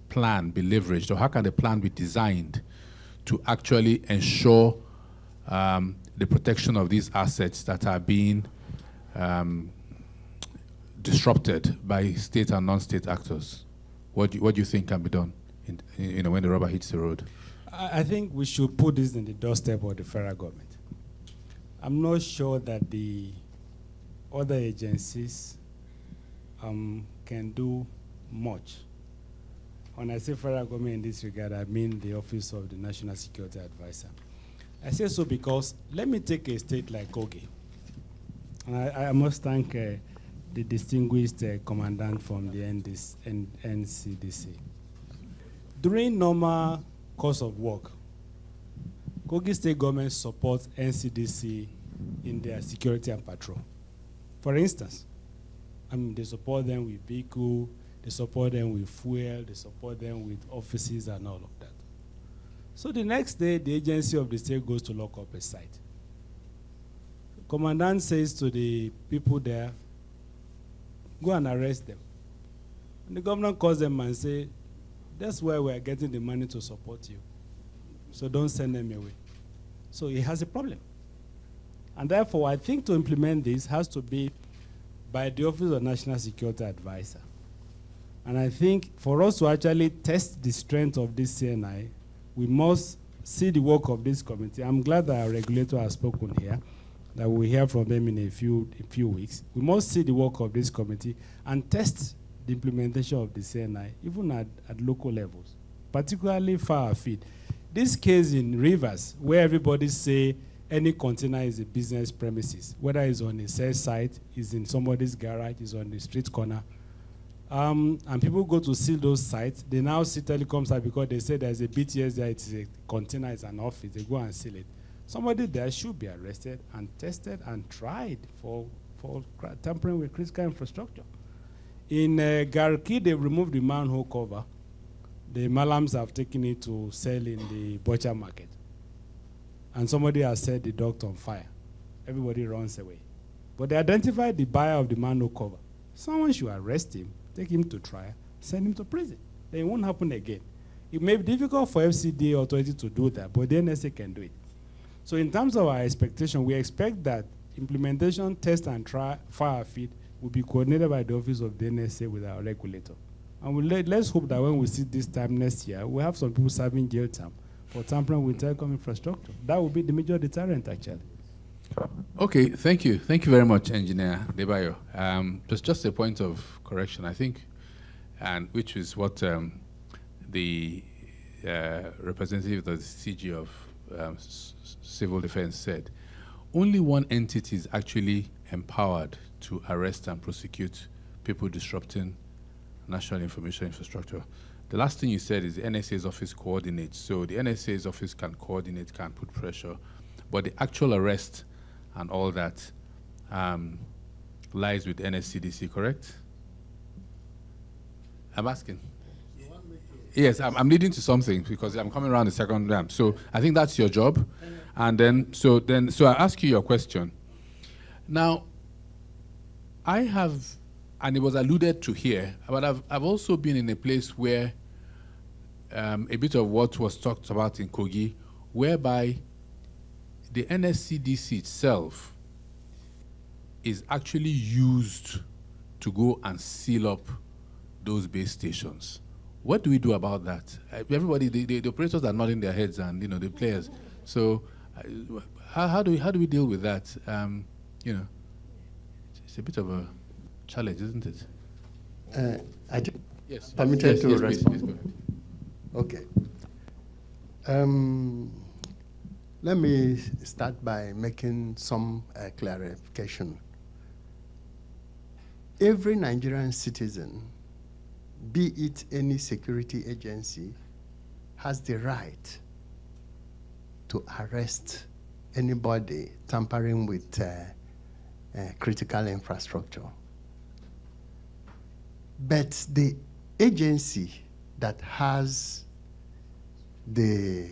plan be leveraged, or how can the plan be designed to actually ensure the protection of these assets that are being disrupted by state and non-state actors? What do you think can be done when the rubber hits the road? I think we should put this in the doorstep of the federal government. I'm not sure that the other agencies can do much. When I say federal government in this regard, I mean the Office of the National Security Advisor. I say so because let me take a state like Kogi. And I must thank the distinguished commandant from the NCDC. During normal course of work, Kogi State government supports NCDC in their security and patrol. For instance, they support them with vehicle, they support them with fuel, they support them with offices and all of that. So the next day, the agency of the state goes to lock up a site. The commandant says to the people there, go and arrest them. And the governor calls them and says, that's where we're getting the money to support you. So don't send them away. So he has a problem. And therefore, I think to implement this has to be by the Office of National Security Advisor. And I think for us to actually test the strength of this CNI, we must see the work of this committee. I'm glad that our regulator has spoken here, that we'll hear from them in a few weeks. We must see the work of this committee and test the implementation of the CNI, even at local levels, particularly far afield. This case in Rivers, where everybody say any container is a business premises, whether it's on a sales site, is in somebody's garage, is on the street corner, and people go to seal those sites. They now see telecoms out because they say there's a BTS there, it's a container, it's an office, they go and seal it. Somebody there should be arrested and tested and tried for tampering with critical infrastructure. In Garki, they removed the manhole cover. The Malams have taken it to sell in the butcher market. And somebody has set the duct on fire. Everybody runs away. But they identified the buyer of the manhole cover. Someone should arrest him, take him to trial, send him to prison. Then it won't happen again. It may be difficult for FCDA authority to do that, but the NSA can do it. So in terms of our expectation, we expect that implementation, test, and try far afield will be coordinated by the Office of the NSA with our regulator. And let's hope that when we see this time next year, we'll have some people serving jail time for tampering with telecom infrastructure. That will be the major deterrent, actually. Okay, thank you. Thank you very much, Engineer Adebayo. Just a point of correction, I think, and which is what the representative of the CG of Civil Defense said. only one entity is actually empowered to arrest and prosecute people disrupting national information infrastructure. The last thing you said is the NSA's office coordinates. So the NSA's office can coordinate, can put pressure, but the actual arrest and all that lies with NSCDC, correct? I'm asking. Yes, I'm leading to something because I'm coming around the second round. So I think that's your job. And then, so I ask you your question. Now, I have, and it was alluded to here, but I've also been in a place where a bit of what was talked about in Kogi, whereby the NSCDC itself is actually used to go and seal up those base stations. What do we do about that? Everybody, the operators are nodding their heads, and the players. So, how do we deal with that? It's a bit of a challenge, isn't it? I think Yes. permitted to Please, respond. please go ahead. Okay. Let me start by making some clarification. Every Nigerian citizen, be it any security agency, has the right to arrest anybody tampering with critical infrastructure. But the agency that has the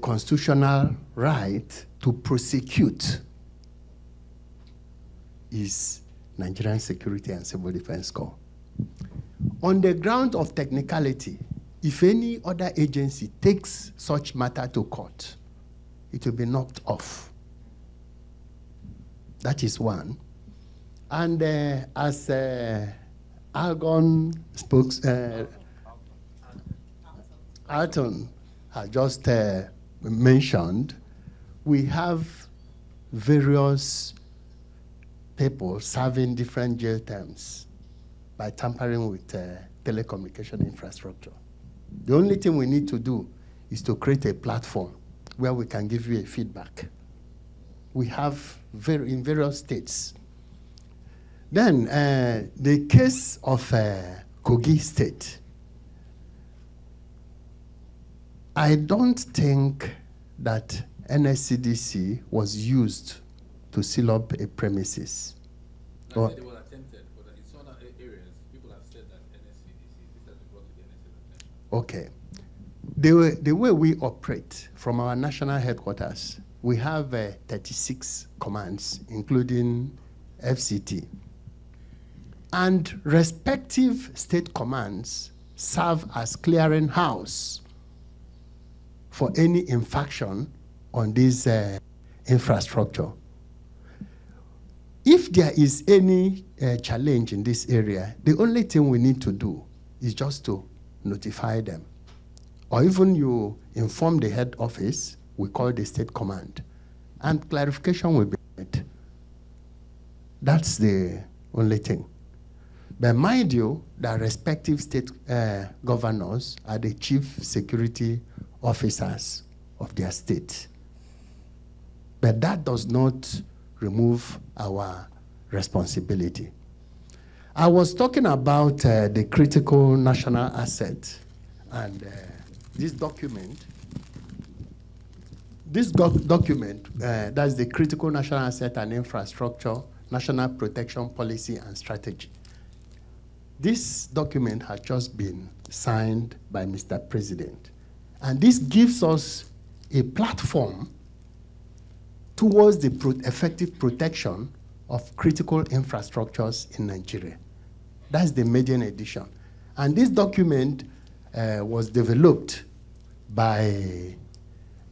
constitutional right to prosecute is Nigerian Security and Civil Defense Corps. On the ground of technicality, if any other agency takes such matter to court, it will be knocked off. That is one. And as Algon Alton has just mentioned, we have various people serving different jail terms by tampering with telecommunication infrastructure. The only thing we need to do is to create a platform where we can give you a feedback. We have in various states. Then the case of Kogi State, I don't think that NSCDC was used to seal up a premises. I said it was attempted, but in some other areas, people have said that NSCDC, this has been brought to the NSCDC attention. Okay. The way we operate from our national headquarters, we have 36 commands, including FCT. And respective state commands serve as clearinghouse for any infraction on this infrastructure. If there is any challenge in this area, the only thing we need to do is just to notify them. Or even you inform the head office, we call the state command, and clarification will be made. That's the only thing. But mind you, the respective state governors are the chief security officers of their state. But that does not remove our responsibility. I was talking about the critical national asset, and this document. This document, that's the Critical National Asset and Infrastructure, National Protection Policy and Strategy. This document has just been signed by Mr. President. And this gives us a platform towards the effective protection of critical infrastructures in Nigeria. That's the maiden edition. And this document was developed by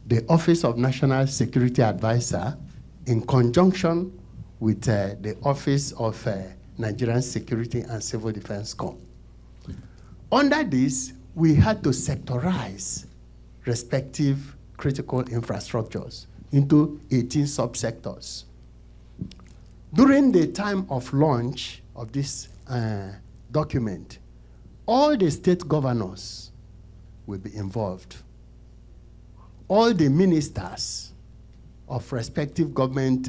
the Office of National Security Advisor in conjunction with the Office of Nigerian Security and Civil Defense Corps. Under this, we had to sectorize respective critical infrastructures into 18 subsectors. During the time of launch of this document, all the state governors will be involved. All the ministers of respective government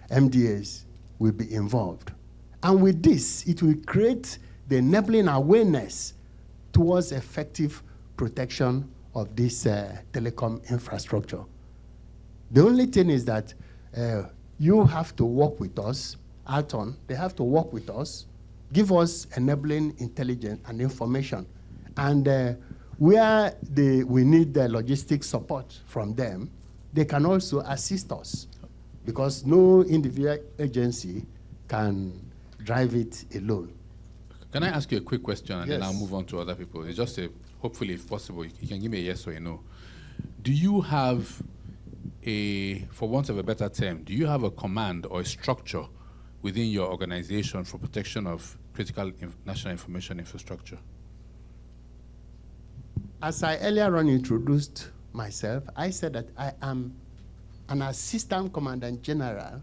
MDAs will be involved. And with this, it will create the enabling awareness towards effective protection of this telecom infrastructure. The only thing is that you have to work with us, Alton, they have to work with us, give us enabling intelligence and information. And where we need the logistic support from them, they can also assist us, because no individual agency can drive it alone. Can I ask you a quick question, and Yes. then I'll move on to other people? It's just hopefully, if possible, you can give me a yes or a no. Do you have for want of a better term, do you have a command or a structure within your organization for protection of critical national information infrastructure? As I earlier on introduced myself, I said that I am an Assistant Commandant General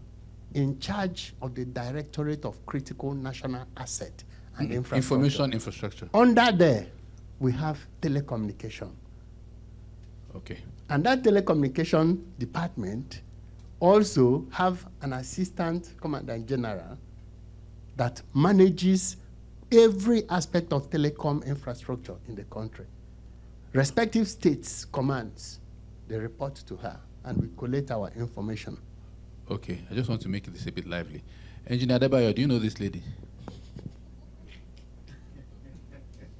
in charge of the Directorate of Critical National Asset and Infrastructure. Information infrastructure. Under there, we have telecommunication. Okay. And that telecommunication department also have an Assistant Commandant General that manages every aspect of telecom infrastructure in the country. Respective states' commands, they report to her, and we collate our information. Okay, I just want to make this a bit lively. Engineer Adebayo, do you know this lady?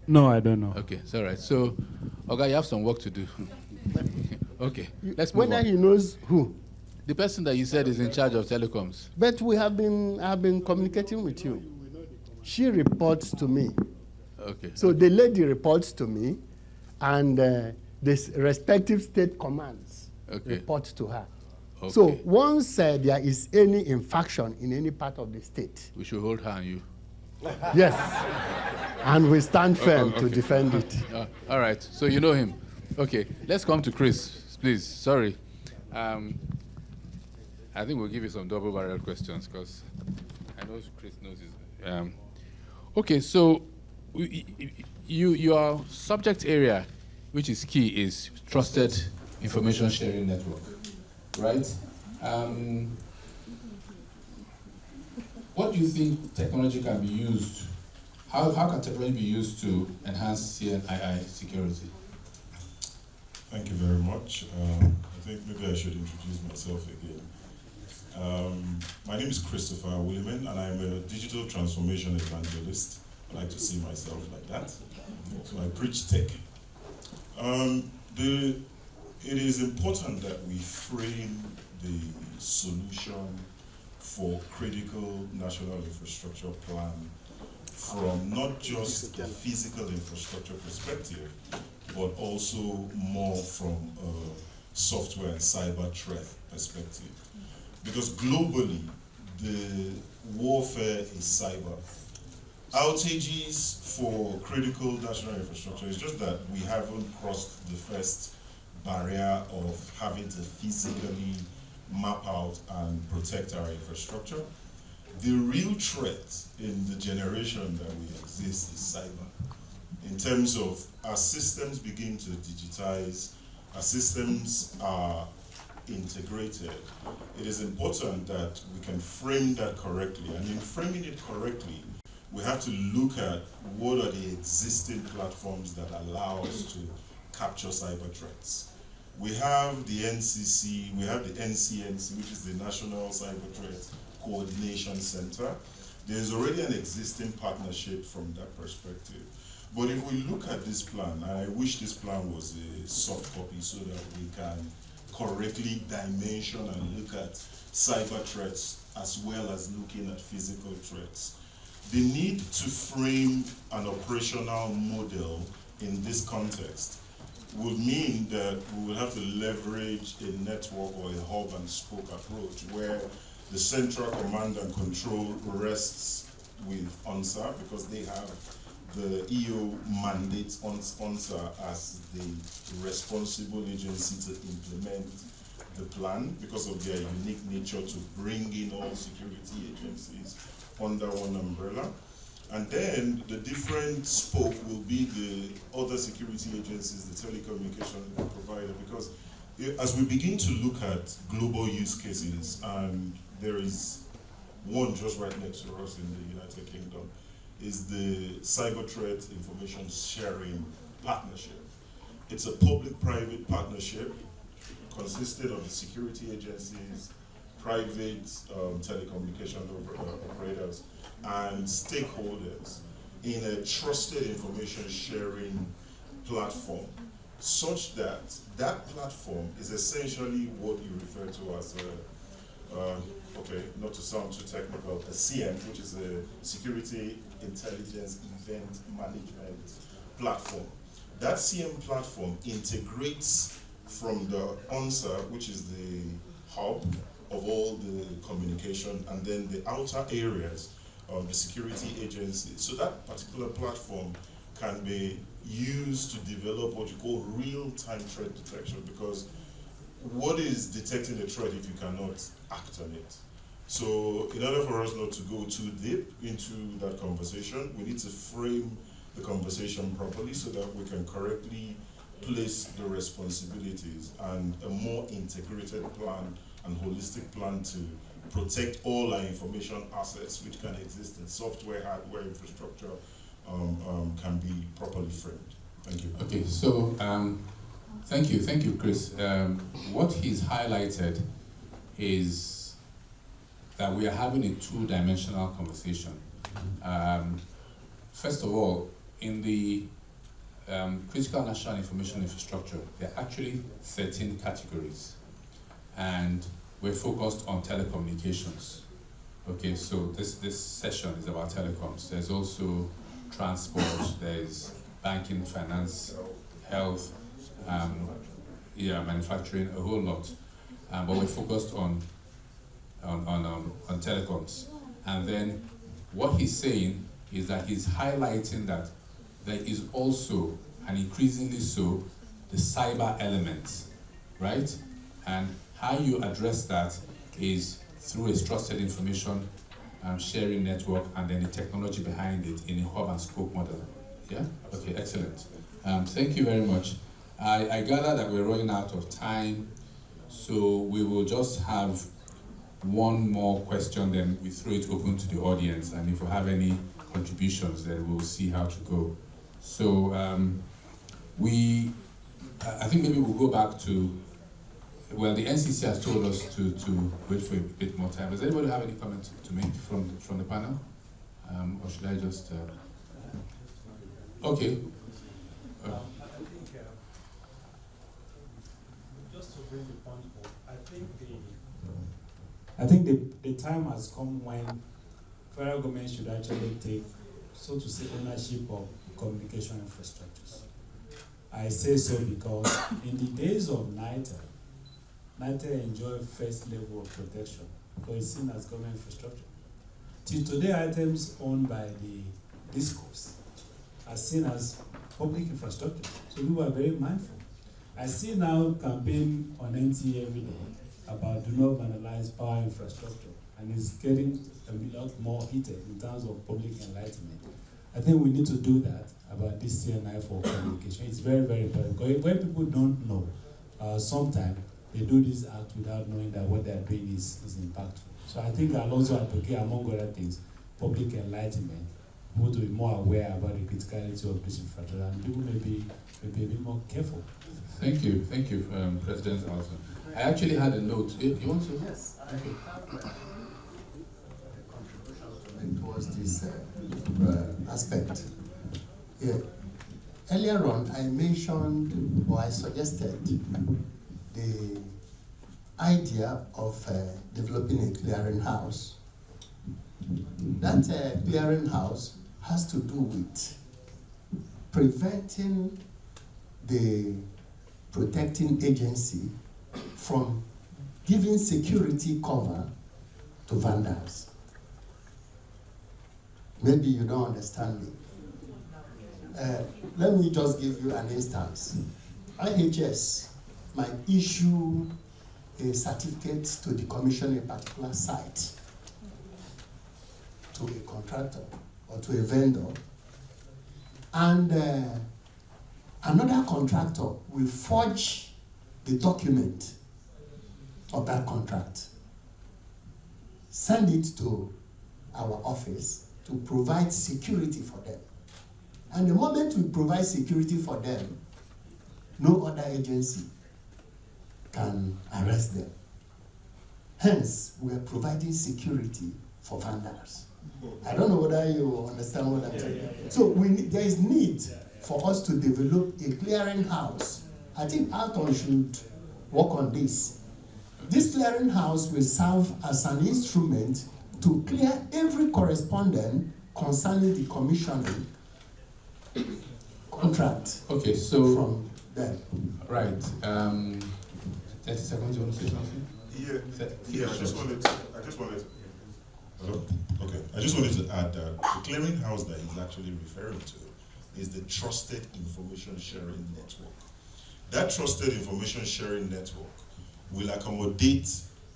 No, I don't know. Okay, it's all right. So, Oga, you have some work to do. Okay, let's move Whether on. he knows who. The person that you said is in charge of telecoms. But I have been communicating with you. She reports to me. Okay. So the lady reports to me, and the respective state commands report to her. Okay. So once there is any infraction in any part of the state, We should hold her and you. yes, and we stand firm to Okay. defend it. All right, so you know him. Okay, let's come to Chris, please. Sorry. I think we'll give you some double-barrel questions because I know Chris knows his. Okay, so your subject area, which is key, is trusted information sharing network, right? What do you think technology can be used? How can technology be used to enhance CNII security? Thank you very much. I think maybe I should introduce myself again. My name is Christopher Williman, and I'm a digital transformation evangelist. I like to see myself like that. So I preach tech. It is important that we frame the solution for critical national infrastructure plan from not just a physical infrastructure perspective, but also more from a software and cyber threat perspective. Because globally, the warfare is cyber. Outages for critical national infrastructure is just that we haven't crossed the first barrier of having to physically map out and protect our infrastructure. The real threat in the generation that we exist is cyber. In terms of our systems begin to digitize, our systems are integrated, it is important that we can frame that correctly. And in framing it correctly, we have to look at what are the existing platforms that allow us to capture cyber threats. We have the NCC, we have the NCNC, which is the National Cyber Threat Coordination Center. There's already an existing partnership from that perspective. But if we look at this plan, and I wish this plan was a soft copy so that we can correctly dimension and look at cyber threats as well as looking at physical threats. The need to frame an operational model in this context would mean that we will have to leverage a network or a hub and spoke approach where the central command and control rests with ONSA because they have the EO mandates ONSA as the responsible agency to implement the plan because of their unique nature to bring in all security agencies under one umbrella. And then the different spoke will be the other security agencies, the telecommunication provider, because as we begin to look at global use cases, and there is one just right next to us in the United Kingdom, is the Cyber Threat Information Sharing Partnership. It's a public-private partnership consisted of the security agencies, private telecommunication operators, and stakeholders in a trusted information sharing platform, such that that platform is essentially what you refer to as okay, not to sound too technical, a CM, which is a Security Intelligence Event Management Platform. That CM platform integrates from the ONSA, which is the hub of all the communication, and then the outer areas of the security agency. So that particular platform can be used to develop what you call real-time threat detection, because what is detecting a threat if you cannot act on it? So in order for us not to go too deep into that conversation, we need to frame the conversation properly so that we can correctly place the responsibilities and a more integrated plan and holistic plan to protect all our information assets, which can exist in software, hardware, infrastructure, can be properly framed. Thank you. Okay, so thank you, Chris. What he's highlighted is that we are having a two-dimensional conversation. First of all, in the critical national information infrastructure, there are actually 13 categories, and we're focused on telecommunications. Okay, so this session is about telecoms. There's also transport, there's banking, finance, health, manufacturing, a whole lot. But we're focused on telecoms. And then what he's saying is that he's highlighting that there is also, and increasingly so, the cyber element, right? And how you address that is through a trusted information sharing network, and then the technology behind it in a hub and spoke model. Yeah? Okay, excellent. Thank you very much. I gather that we're running out of time, so we will just have one more question, then we throw it open to the audience, and if we have any contributions, then we'll see how to go. So I think maybe we'll go back to, well, the NCC has told us to wait for a bit more time. Does anybody have any comments to make from the panel? Or should I just... Okay. Just to bring the point home, I think the time has come when federal government should actually take, so to say, ownership of communication infrastructures. I say so because in the days of NITEL enjoyed first level of protection because it's seen as government infrastructure. Till today, items owned by the discos are seen as public infrastructure. So we were very mindful. I see now campaign on NTA every day about do not vandalize power infrastructure, and it's getting a lot more heated in terms of public enlightenment. I think we need to do that about this CNI for communication. It's very, very important. Because when people don't know, sometimes they do this act without knowing that what they're doing is impactful. So I think I'll also advocate, among other things, public enlightenment, people to be more aware about the criticality of this infrastructure, and people may be a bit more careful. Thank you, President Alton. I actually had a note. You want to? Yes, I have a contribution to make towards this aspect. Yeah. Earlier on, I mentioned, or I suggested, the idea of developing a clearinghouse. That clearinghouse has to do with preventing the protecting agency from giving security cover to vandals. Maybe you don't understand me. Let me just give you an instance. IHS might issue a certificate to decommission a particular site to a contractor or to a vendor, and another contractor will forge the the document of that contract, send it to our office to provide security for them. And the moment we provide security for them, no other agency can arrest them. Hence, we are providing security for vandals. I don't know whether you understand what I'm saying. So there is need for us to develop a clearinghouse. I think Alton should work on this. This clearinghouse will serve as an instrument to clear every correspondent concerning the commissioning contract. Okay, so from them. Right. 30 seconds. You want to say something? Yeah. I just wanted. Hello? Okay. I just wanted to add that the clearinghouse that he's actually referring to is the Trusted Information Sharing Network. That Trusted Information Sharing Network will accommodate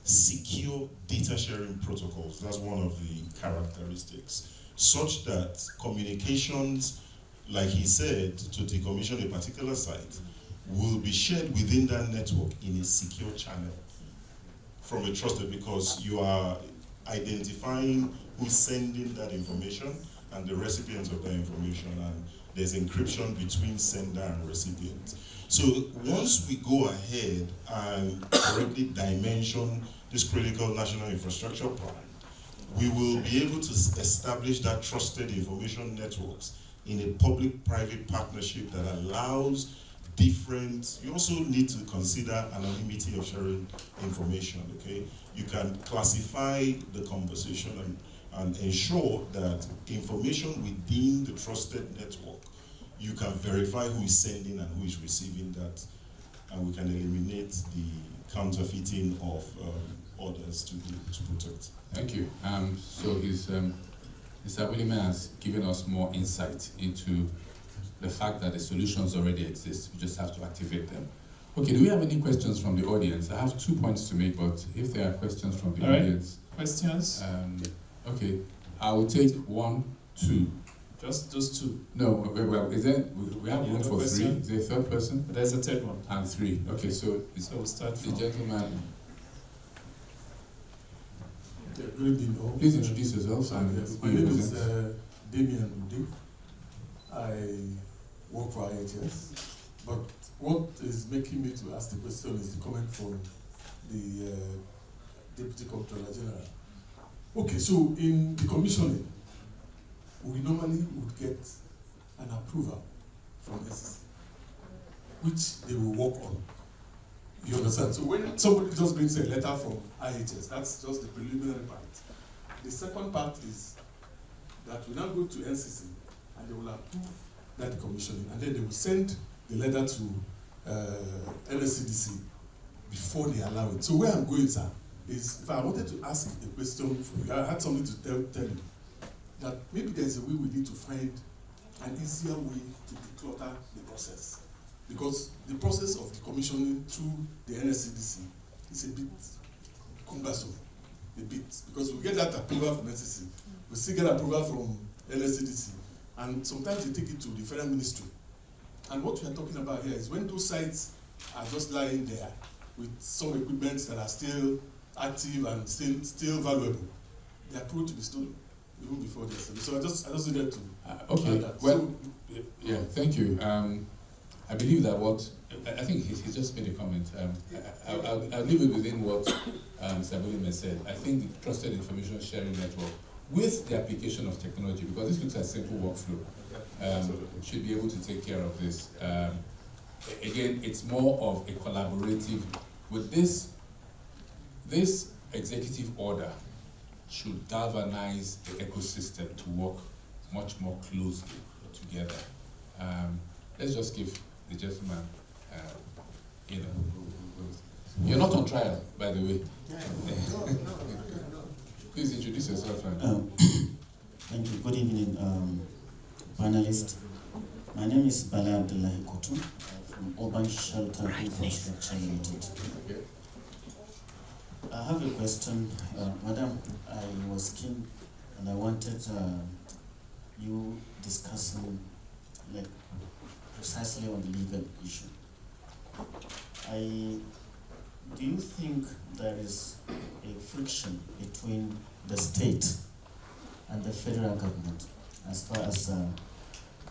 secure data sharing protocols. That's one of the characteristics, such that communications, like he said, to decommission a particular site, will be shared within that network in a secure channel from a trusted, because you are identifying who's sending that information and the recipients of that information, and there's encryption between sender and recipient. So once we go ahead and correctly dimension this critical national infrastructure plan, we will be able to establish that trusted information networks in a public-private partnership that allows different. You also need to consider anonymity of sharing information, okay? You can classify the conversation and ensure that information within the trusted network, you can verify who is sending and who is receiving that, and we can eliminate the counterfeiting of orders to protect. Thank you. So Mr. Williman has given us more insight into the fact that the solutions already exist. We just have to activate them. Okay, do we have any questions from the audience? I have 2 points to make, but if there are questions from the audience. Questions? Okay, I will take 1, 2. Just those 2? No, well, is there, we have room for question? 3. Is there a third person? But there's a third one. And 3. Okay, so we'll start the gentleman. Yeah, good evening all. Please introduce yourself. Yes, my name is Damian Ude. I work for IHS, but what is making me to ask the question is the comment from the Deputy Comptroller General. Okay, so in the commissioning, we normally would get an approval from SEC, which they will work on. You understand? So when somebody just brings a letter from IHS, that's just the preliminary part. The second part is that we now go to NCC and they will approve that commissioning, and then they will send the letter to NSCDC before they allow it. So where I'm going, sir, is if I wanted to ask a question for you, I had something to tell you, that maybe there's a way we need to find an easier way to declutter the process. Because the process of the commissioning through the NSCDC is a bit cumbersome, because we get that approval from NCC, we still get approval from NSCDC, and sometimes they take it to the federal ministry. And what we are talking about here is when those sites are just lying there with some equipment that are still active and still valuable, they are prone to be stolen even before they're sold. So I just needed to okay. That. Well, so, yeah, thank you. I believe that I think he just made a comment. I'll leave it within what Mr. Williman said. I think the Trusted Information Sharing Network, with the application of technology, because this looks like simple workflow, should be able to take care of this. Again, it's more of a collaborative. With this executive order should galvanize the ecosystem to work much more closely together. Let's just give the gentleman, you're not on trial, by the way. Please introduce yourself. Thank you. Good evening, panelists. My name is Bala Abdullahi Kotu from Urban Shelter Infrastructure Limited. Okay. I have a question, Madam. I was keen and I wanted you discussing precisely on the legal issue. do you think there is a friction between the state and the federal government as far as the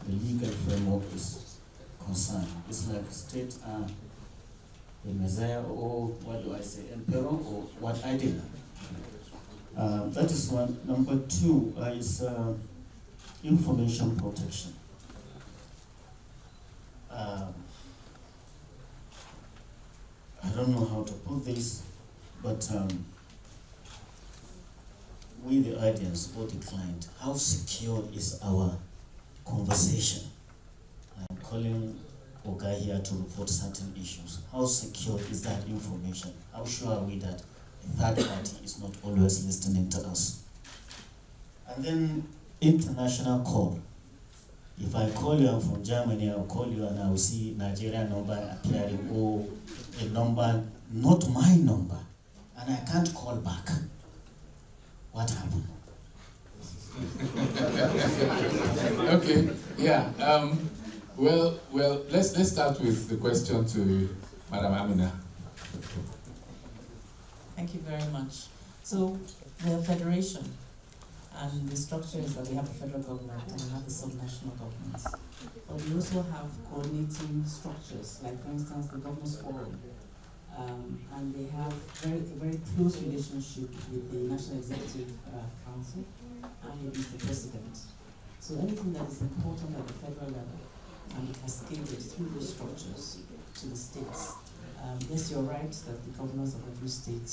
legal framework is concerned? It's like state are the messiah, or what do I say, emperor, or what I did. That is one. Number two is information protection. I don't know how to put this, but we, the audience or the client, how secure is our conversation? I'm calling Oga here to report certain issues. How secure is that information? How sure are we that a third party is not always listening to us? And then international call. If I call you, I'm from Germany, I'll call you and I'll see Nigerian number appearing, or a number, not my number, and I can't call back. What happened? Okay, yeah. Well, let's start with the question to Madam Amina. Thank you very much. So, we're a federation, and the structure is that we have a federal government and we have the subnational governments. But we also have coordinating structures, like for instance the Governors Forum, and they have a very close relationship with the National Executive Council and with the President. So anything that is important at the federal level can be cascaded through those structures to the states. Yes, you're right that the governors of every state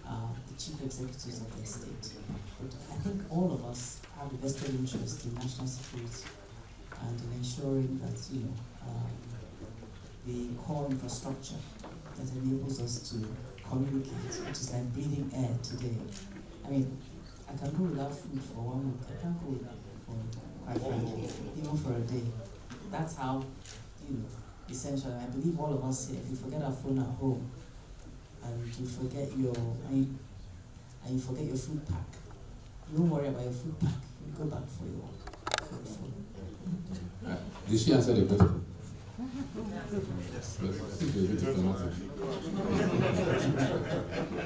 are the chief executives of their state. But I think all of us have a vested interest in national security and in ensuring that, the core infrastructure that enables us to communicate, which is like breathing air today. I mean, I can go without food for 1 week. I can't go without for, quite frankly, even for a day. That's how, essential. I believe all of us here, if you forget our phone at home, and you forget your food pack, you don't worry about your food pack. You go back for your phone. Did she answer the question?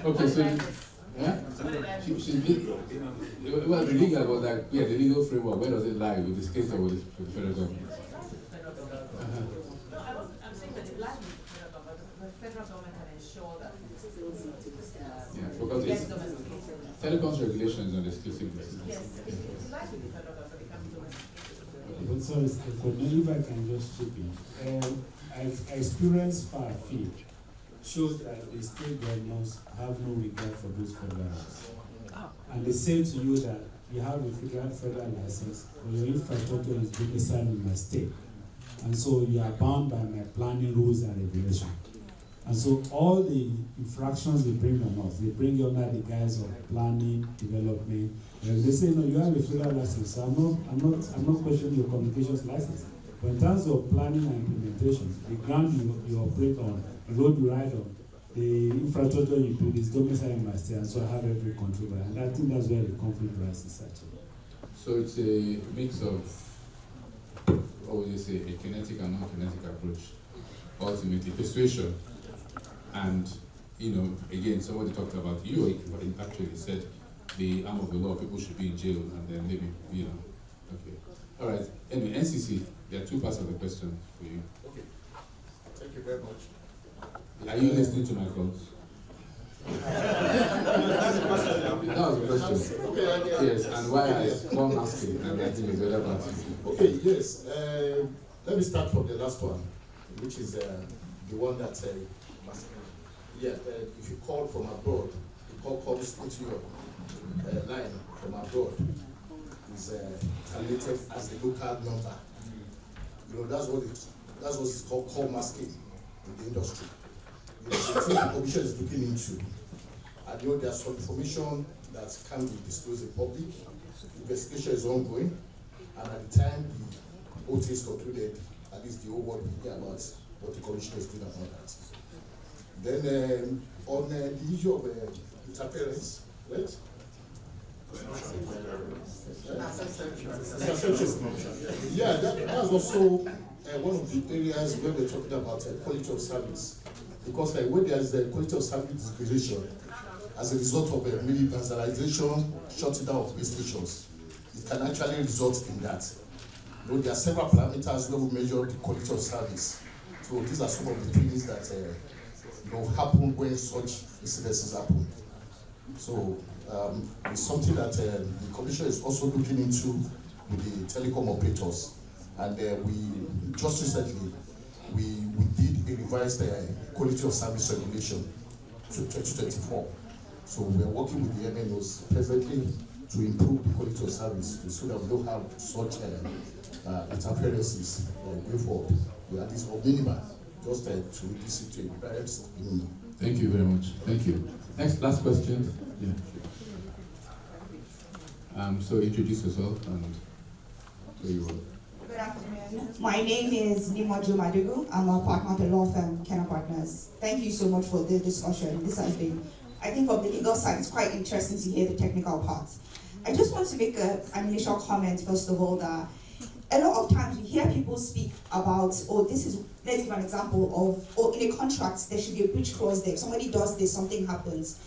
Okay, so she did. Well, the legal was like, the legal framework. Where does it lie with the state or with the federal government? I'm saying that it lies with the federal government. The federal government can ensure that because telecoms regulation is on exclusive basis. Yes, it lies with the federal government. It can be domesticated. But sorry, if I can just chip in. Experience far afield shows that the state governors have no regard for those federals. And they say to you that you have a federal license, but your infrastructure is domiciled in my state. And so you are bound by my planning rules and regulations. And so all the infractions they bring on us, they bring you under the guise of planning, development. And they say, no, you have a federal license, so I'm not questioning your communications license. But in terms of planning and implementation, the ground you operate on, the road you ride on, the infrastructure you build is domiciled in my state, and so I have every control. And I think that's where the conflict rises actually. So it's a mix of, what would you say, a kinetic and non-kinetic approach. Ultimately, persuasion. And, again, somebody talked about, you actually said the arm of the law, people should be in jail, and then maybe, okay. All right. Anyway, NCC, there are two parts of the question for you. Okay. Thank you very much. Are you listening to my calls? That was the question. Okay, yes, and why I come asking, and I think it's the other part. Okay, yes. Let me start from the last one, which is the one that if you call from abroad, the call comes into your line from abroad. Is calculated as the local number. That's what's called call masking in the industry. The thing the commission is looking into. I know there's some information that can be disclosed in public. Investigation is ongoing, and at the time the OT is concluded, at least the whole world will hear about what the commission is doing about that. Then on the issue of interference, right? Yeah, that's also one of the areas where we're talking about quality of service, because when there is a quality of service degradation as a result of maybe vandalization, shutting down of police stations, it can actually result in that. There are several parameters where we measure the quality of service. So these are some of the things that happen when such incidences happen. So it's something that the Commission is also looking into with the telecom operators. And we just recently, we did a revised quality of service regulation to 2024. So we're working with the MNOs presently to improve the quality of service so that we don't have such interferences going forward. We are this minimum, just to reduce it to a direct minimum. Thank you very much. Thank you. Next, last question. Yeah. So introduce yourself and where you are. Good afternoon. My name is Nimojo Madugu. I'm a partner at the law firm Kenna Partners. Thank you so much for the discussion. This has been, I think from the legal side, it's quite interesting to hear the technical parts. I just want to make an initial comment, first of all, that a lot of times we hear people speak about, let's give an example of, in a contract, there should be a breach clause there. If somebody does this, something happens.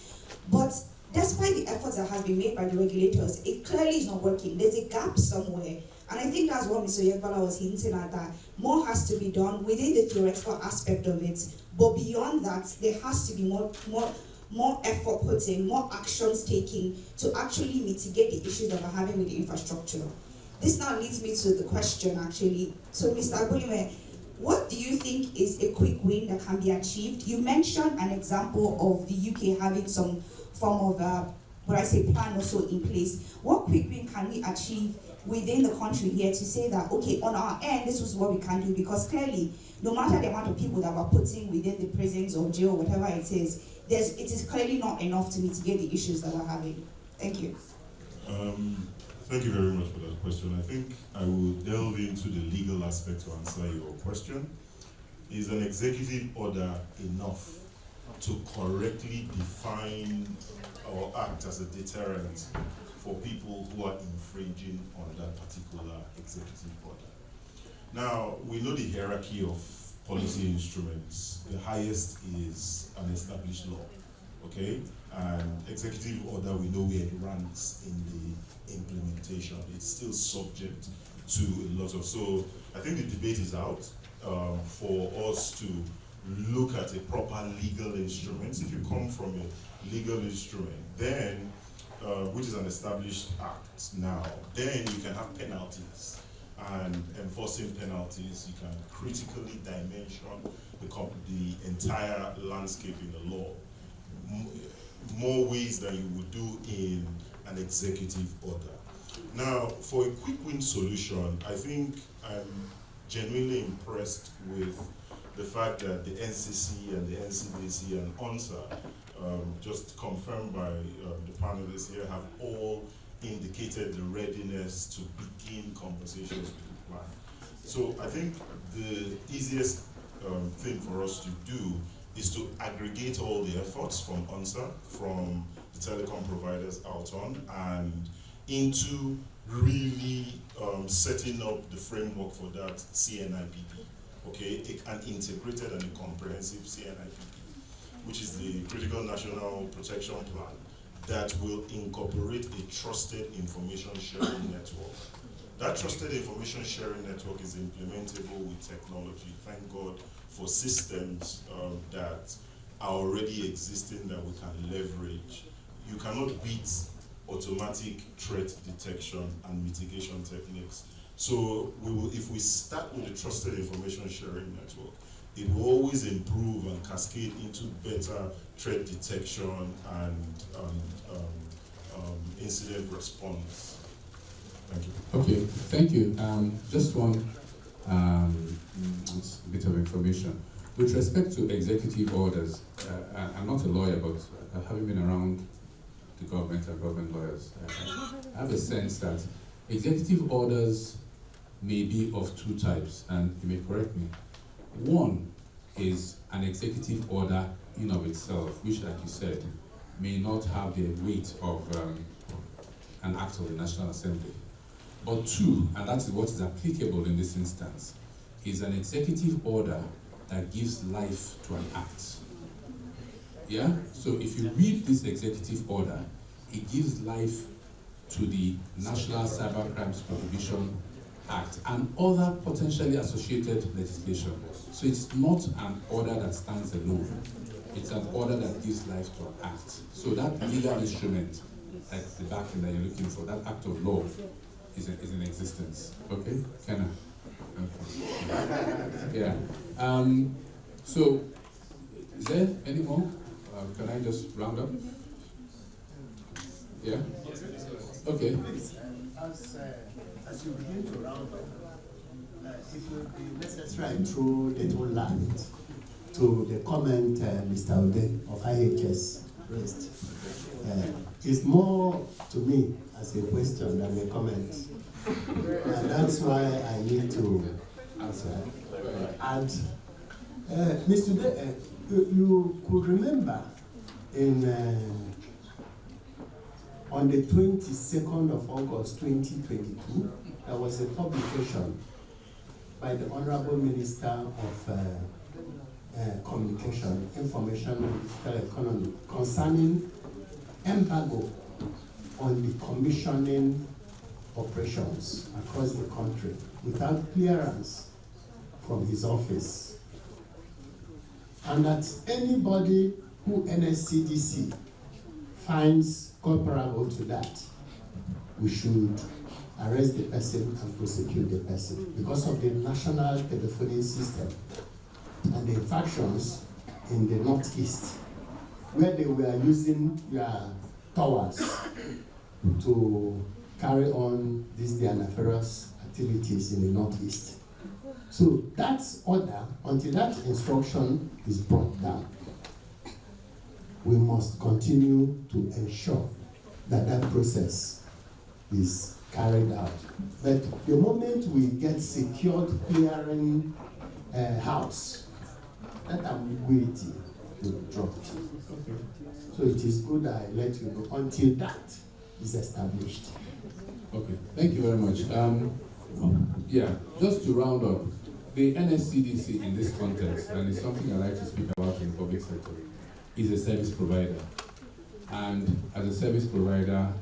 But despite the efforts that have been made by the regulators, it clearly is not working. There's a gap somewhere. And I think that's what Mr. Yegbala was hinting at, that more has to be done within the theoretical aspect of it. But beyond that, there has to be more effort put in, more actions taken to actually mitigate the issues that we're having with the infrastructure. This now leads me to the question, actually. So, Mr. Abolime, what do you think is a quick win that can be achieved? You mentioned an example of the UK having some form of, plan also in place. What quick win can we achieve within the country here to say that, okay, on our end, this was what we can do? Because clearly, no matter the amount of people that we're putting within the prisons or jail, whatever it is clearly not enough to mitigate the issues that we're having. Thank you. Thank you very much for that question. I think I will delve into the legal aspect to answer your question. Is an executive order enough to correctly define or act as a deterrent for people who are infringing on that particular executive order? Now, we know the hierarchy of policy instruments. The highest is an established law, okay? And executive order, we know where it ranks in the implementation. It's still subject to a lot of, so I think the debate is out for us to look at a proper legal instrument. If you come from a legal instrument, then, which is an established act now, then you can have penalties. And enforcing penalties, you can critically dimension the entire landscape in the law. More ways than you would do in an executive order. Now, for a quick win solution, I think I'm genuinely impressed with the fact that the NCC and the NCDC and ONSA, just confirmed by the panelists here, have all indicated the readiness to begin conversations with the plan. So I think the easiest thing for us to do is to aggregate all the efforts from ONSA, from the telecom providers out on, and into really setting up the framework for that CNIPP, okay? An integrated and a comprehensive CNIPP, which is the Critical National Protection Plan, that will incorporate a trusted information sharing network. That trusted information sharing network is implementable with technology. Thank God for systems that are already existing that we can leverage. You cannot beat automatic threat detection and mitigation techniques. So if we start with the trusted information sharing network, it will always improve and cascade into better threat detection and incident response. Thank you. Okay, thank you. Just one bit of information. With respect to executive orders, I'm not a lawyer, but having been around the government and government lawyers, I have a sense that executive orders may be of two types, and you may correct me. One is an executive order in of itself, which, like you said, may not have the weight of an act of the National Assembly. But two, and that is what is applicable in this instance, is an executive order that gives life to an act. Yeah? So if you read this executive order, it gives life to the National Cyber Crimes Prohibition Act and other potentially associated legislation. So it's not an order that stands alone. It's an order that gives life to an act. So that legal instrument at the back end that you're looking for, that act of law, is in existence. Okay? Kenna? Okay. Yeah. So, is there any more? Can I just round up? Yeah? Okay. As you begin to round up, it will be necessary to throw little light to the comment Mr. Ode of IHS raised. It's more to me as a question than a comment. And that's why I need to answer. And Mr. Ode, you could remember on the 22nd of August 2022, there was a publication by the Honorable Minister of Communication, Information and Digital Economy concerning embargo on the commissioning operations across the country without clearance from his office. And that anybody who NSCDC finds comparable to that, we should arrest the person and prosecute the person because of the national telephony system and the infractions in the Northeast, where they were using their towers to carry on these their nefarious activities in the Northeast. So that's order, until that instruction is brought down, we must continue to ensure that that process is carried out. But the moment we get secured clearing house, that ambiguity will drop. Okay. So it is good I let you know until that is established. Okay, thank you very much. Yeah, just to round up, the NSCDC in this context, and it's something I like to speak about in the public sector, is a service provider. And as a service provider,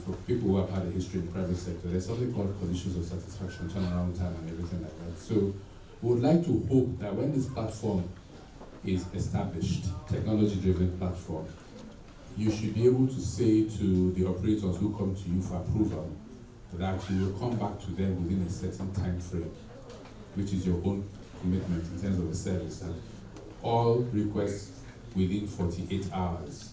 for people who have had a history in the private sector, there's something called conditions of satisfaction, turnaround time, and everything like that. So we would like to hope that when this platform is established, technology-driven platform, you should be able to say to the operators who come to you for approval that you will come back to them within a certain time frame, which is your own commitment in terms of the service. And all requests within 48 hours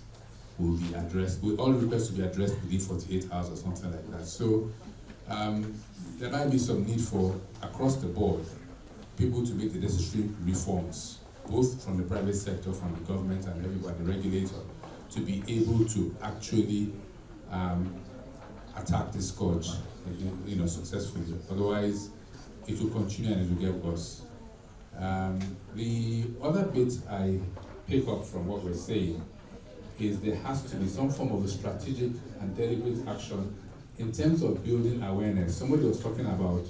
will be addressed, all requests will be addressed within 48 hours or something like that. So there might be some need for, across the board, people to make the necessary reforms, both from the private sector, from the government and everybody, the regulator, to be able to actually attack this scourge, successfully. Otherwise, it will continue and it will get worse. The other bit I pick up from what we're saying is there has to be some form of a strategic and deliberate action in terms of building awareness. Somebody was talking about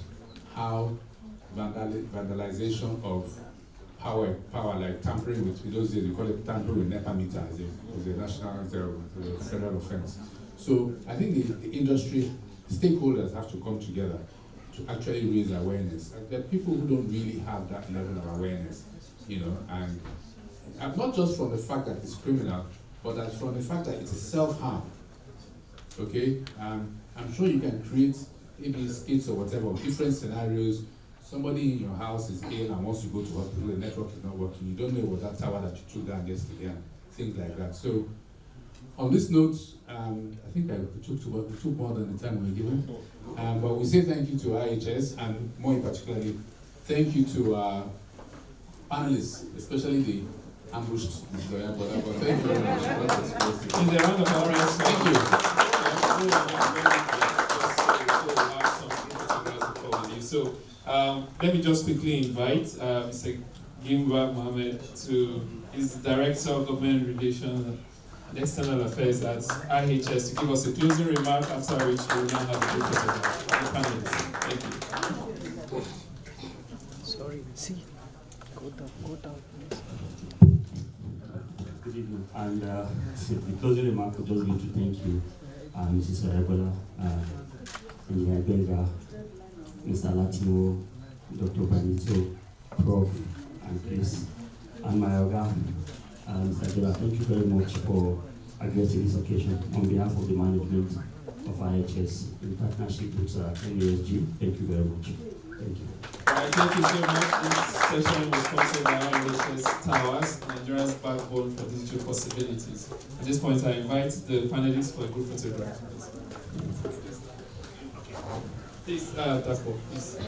how vandalization of power like tampering with, in those days we call it tampering with NEPA meter is a national federal offense. So I think the industry stakeholders have to come together to actually raise awareness. And there are people who don't really have that level of awareness, and not just from the fact that it's criminal, but that from the fact that it's a self-harm. Okay? I'm sure you can create maybe skits or whatever, different scenarios. Somebody in your house is ill and wants to go to hospital, the network is not working. You don't know what that tower that you took down yesterday and things like that. So on this note, I think we took more than the time we were given. But we say thank you to IHS, and more particularly, thank you to our panelists, especially the ambushed lawyer brother. But thank you very much. In the round of applause, thank you. So let me just quickly invite Mr. Gimba Mohammed, he's the Director of Government Relations and External Affairs at IHS, to give us a closing remark, after which we will now have a brief of the panelists. Thank you. Sorry, see. Go down, please. Good evening. And the closing remark would just be to thank you, Mrs. Oregola, Engineer Benga, Mr. Latimo, Dr. Benito, Prof. and Chris, and my Oga, Mr. Dela. Thank you very much for addressing this occasion on behalf of the management of IHS in partnership with NASG. Thank you very much. Thank you. All right, thank you so much. This session was sponsored by IHS Towers, Nigeria's backbone for digital possibilities. At this point, I invite the panelists for a group photograph. Please, Daspo, please.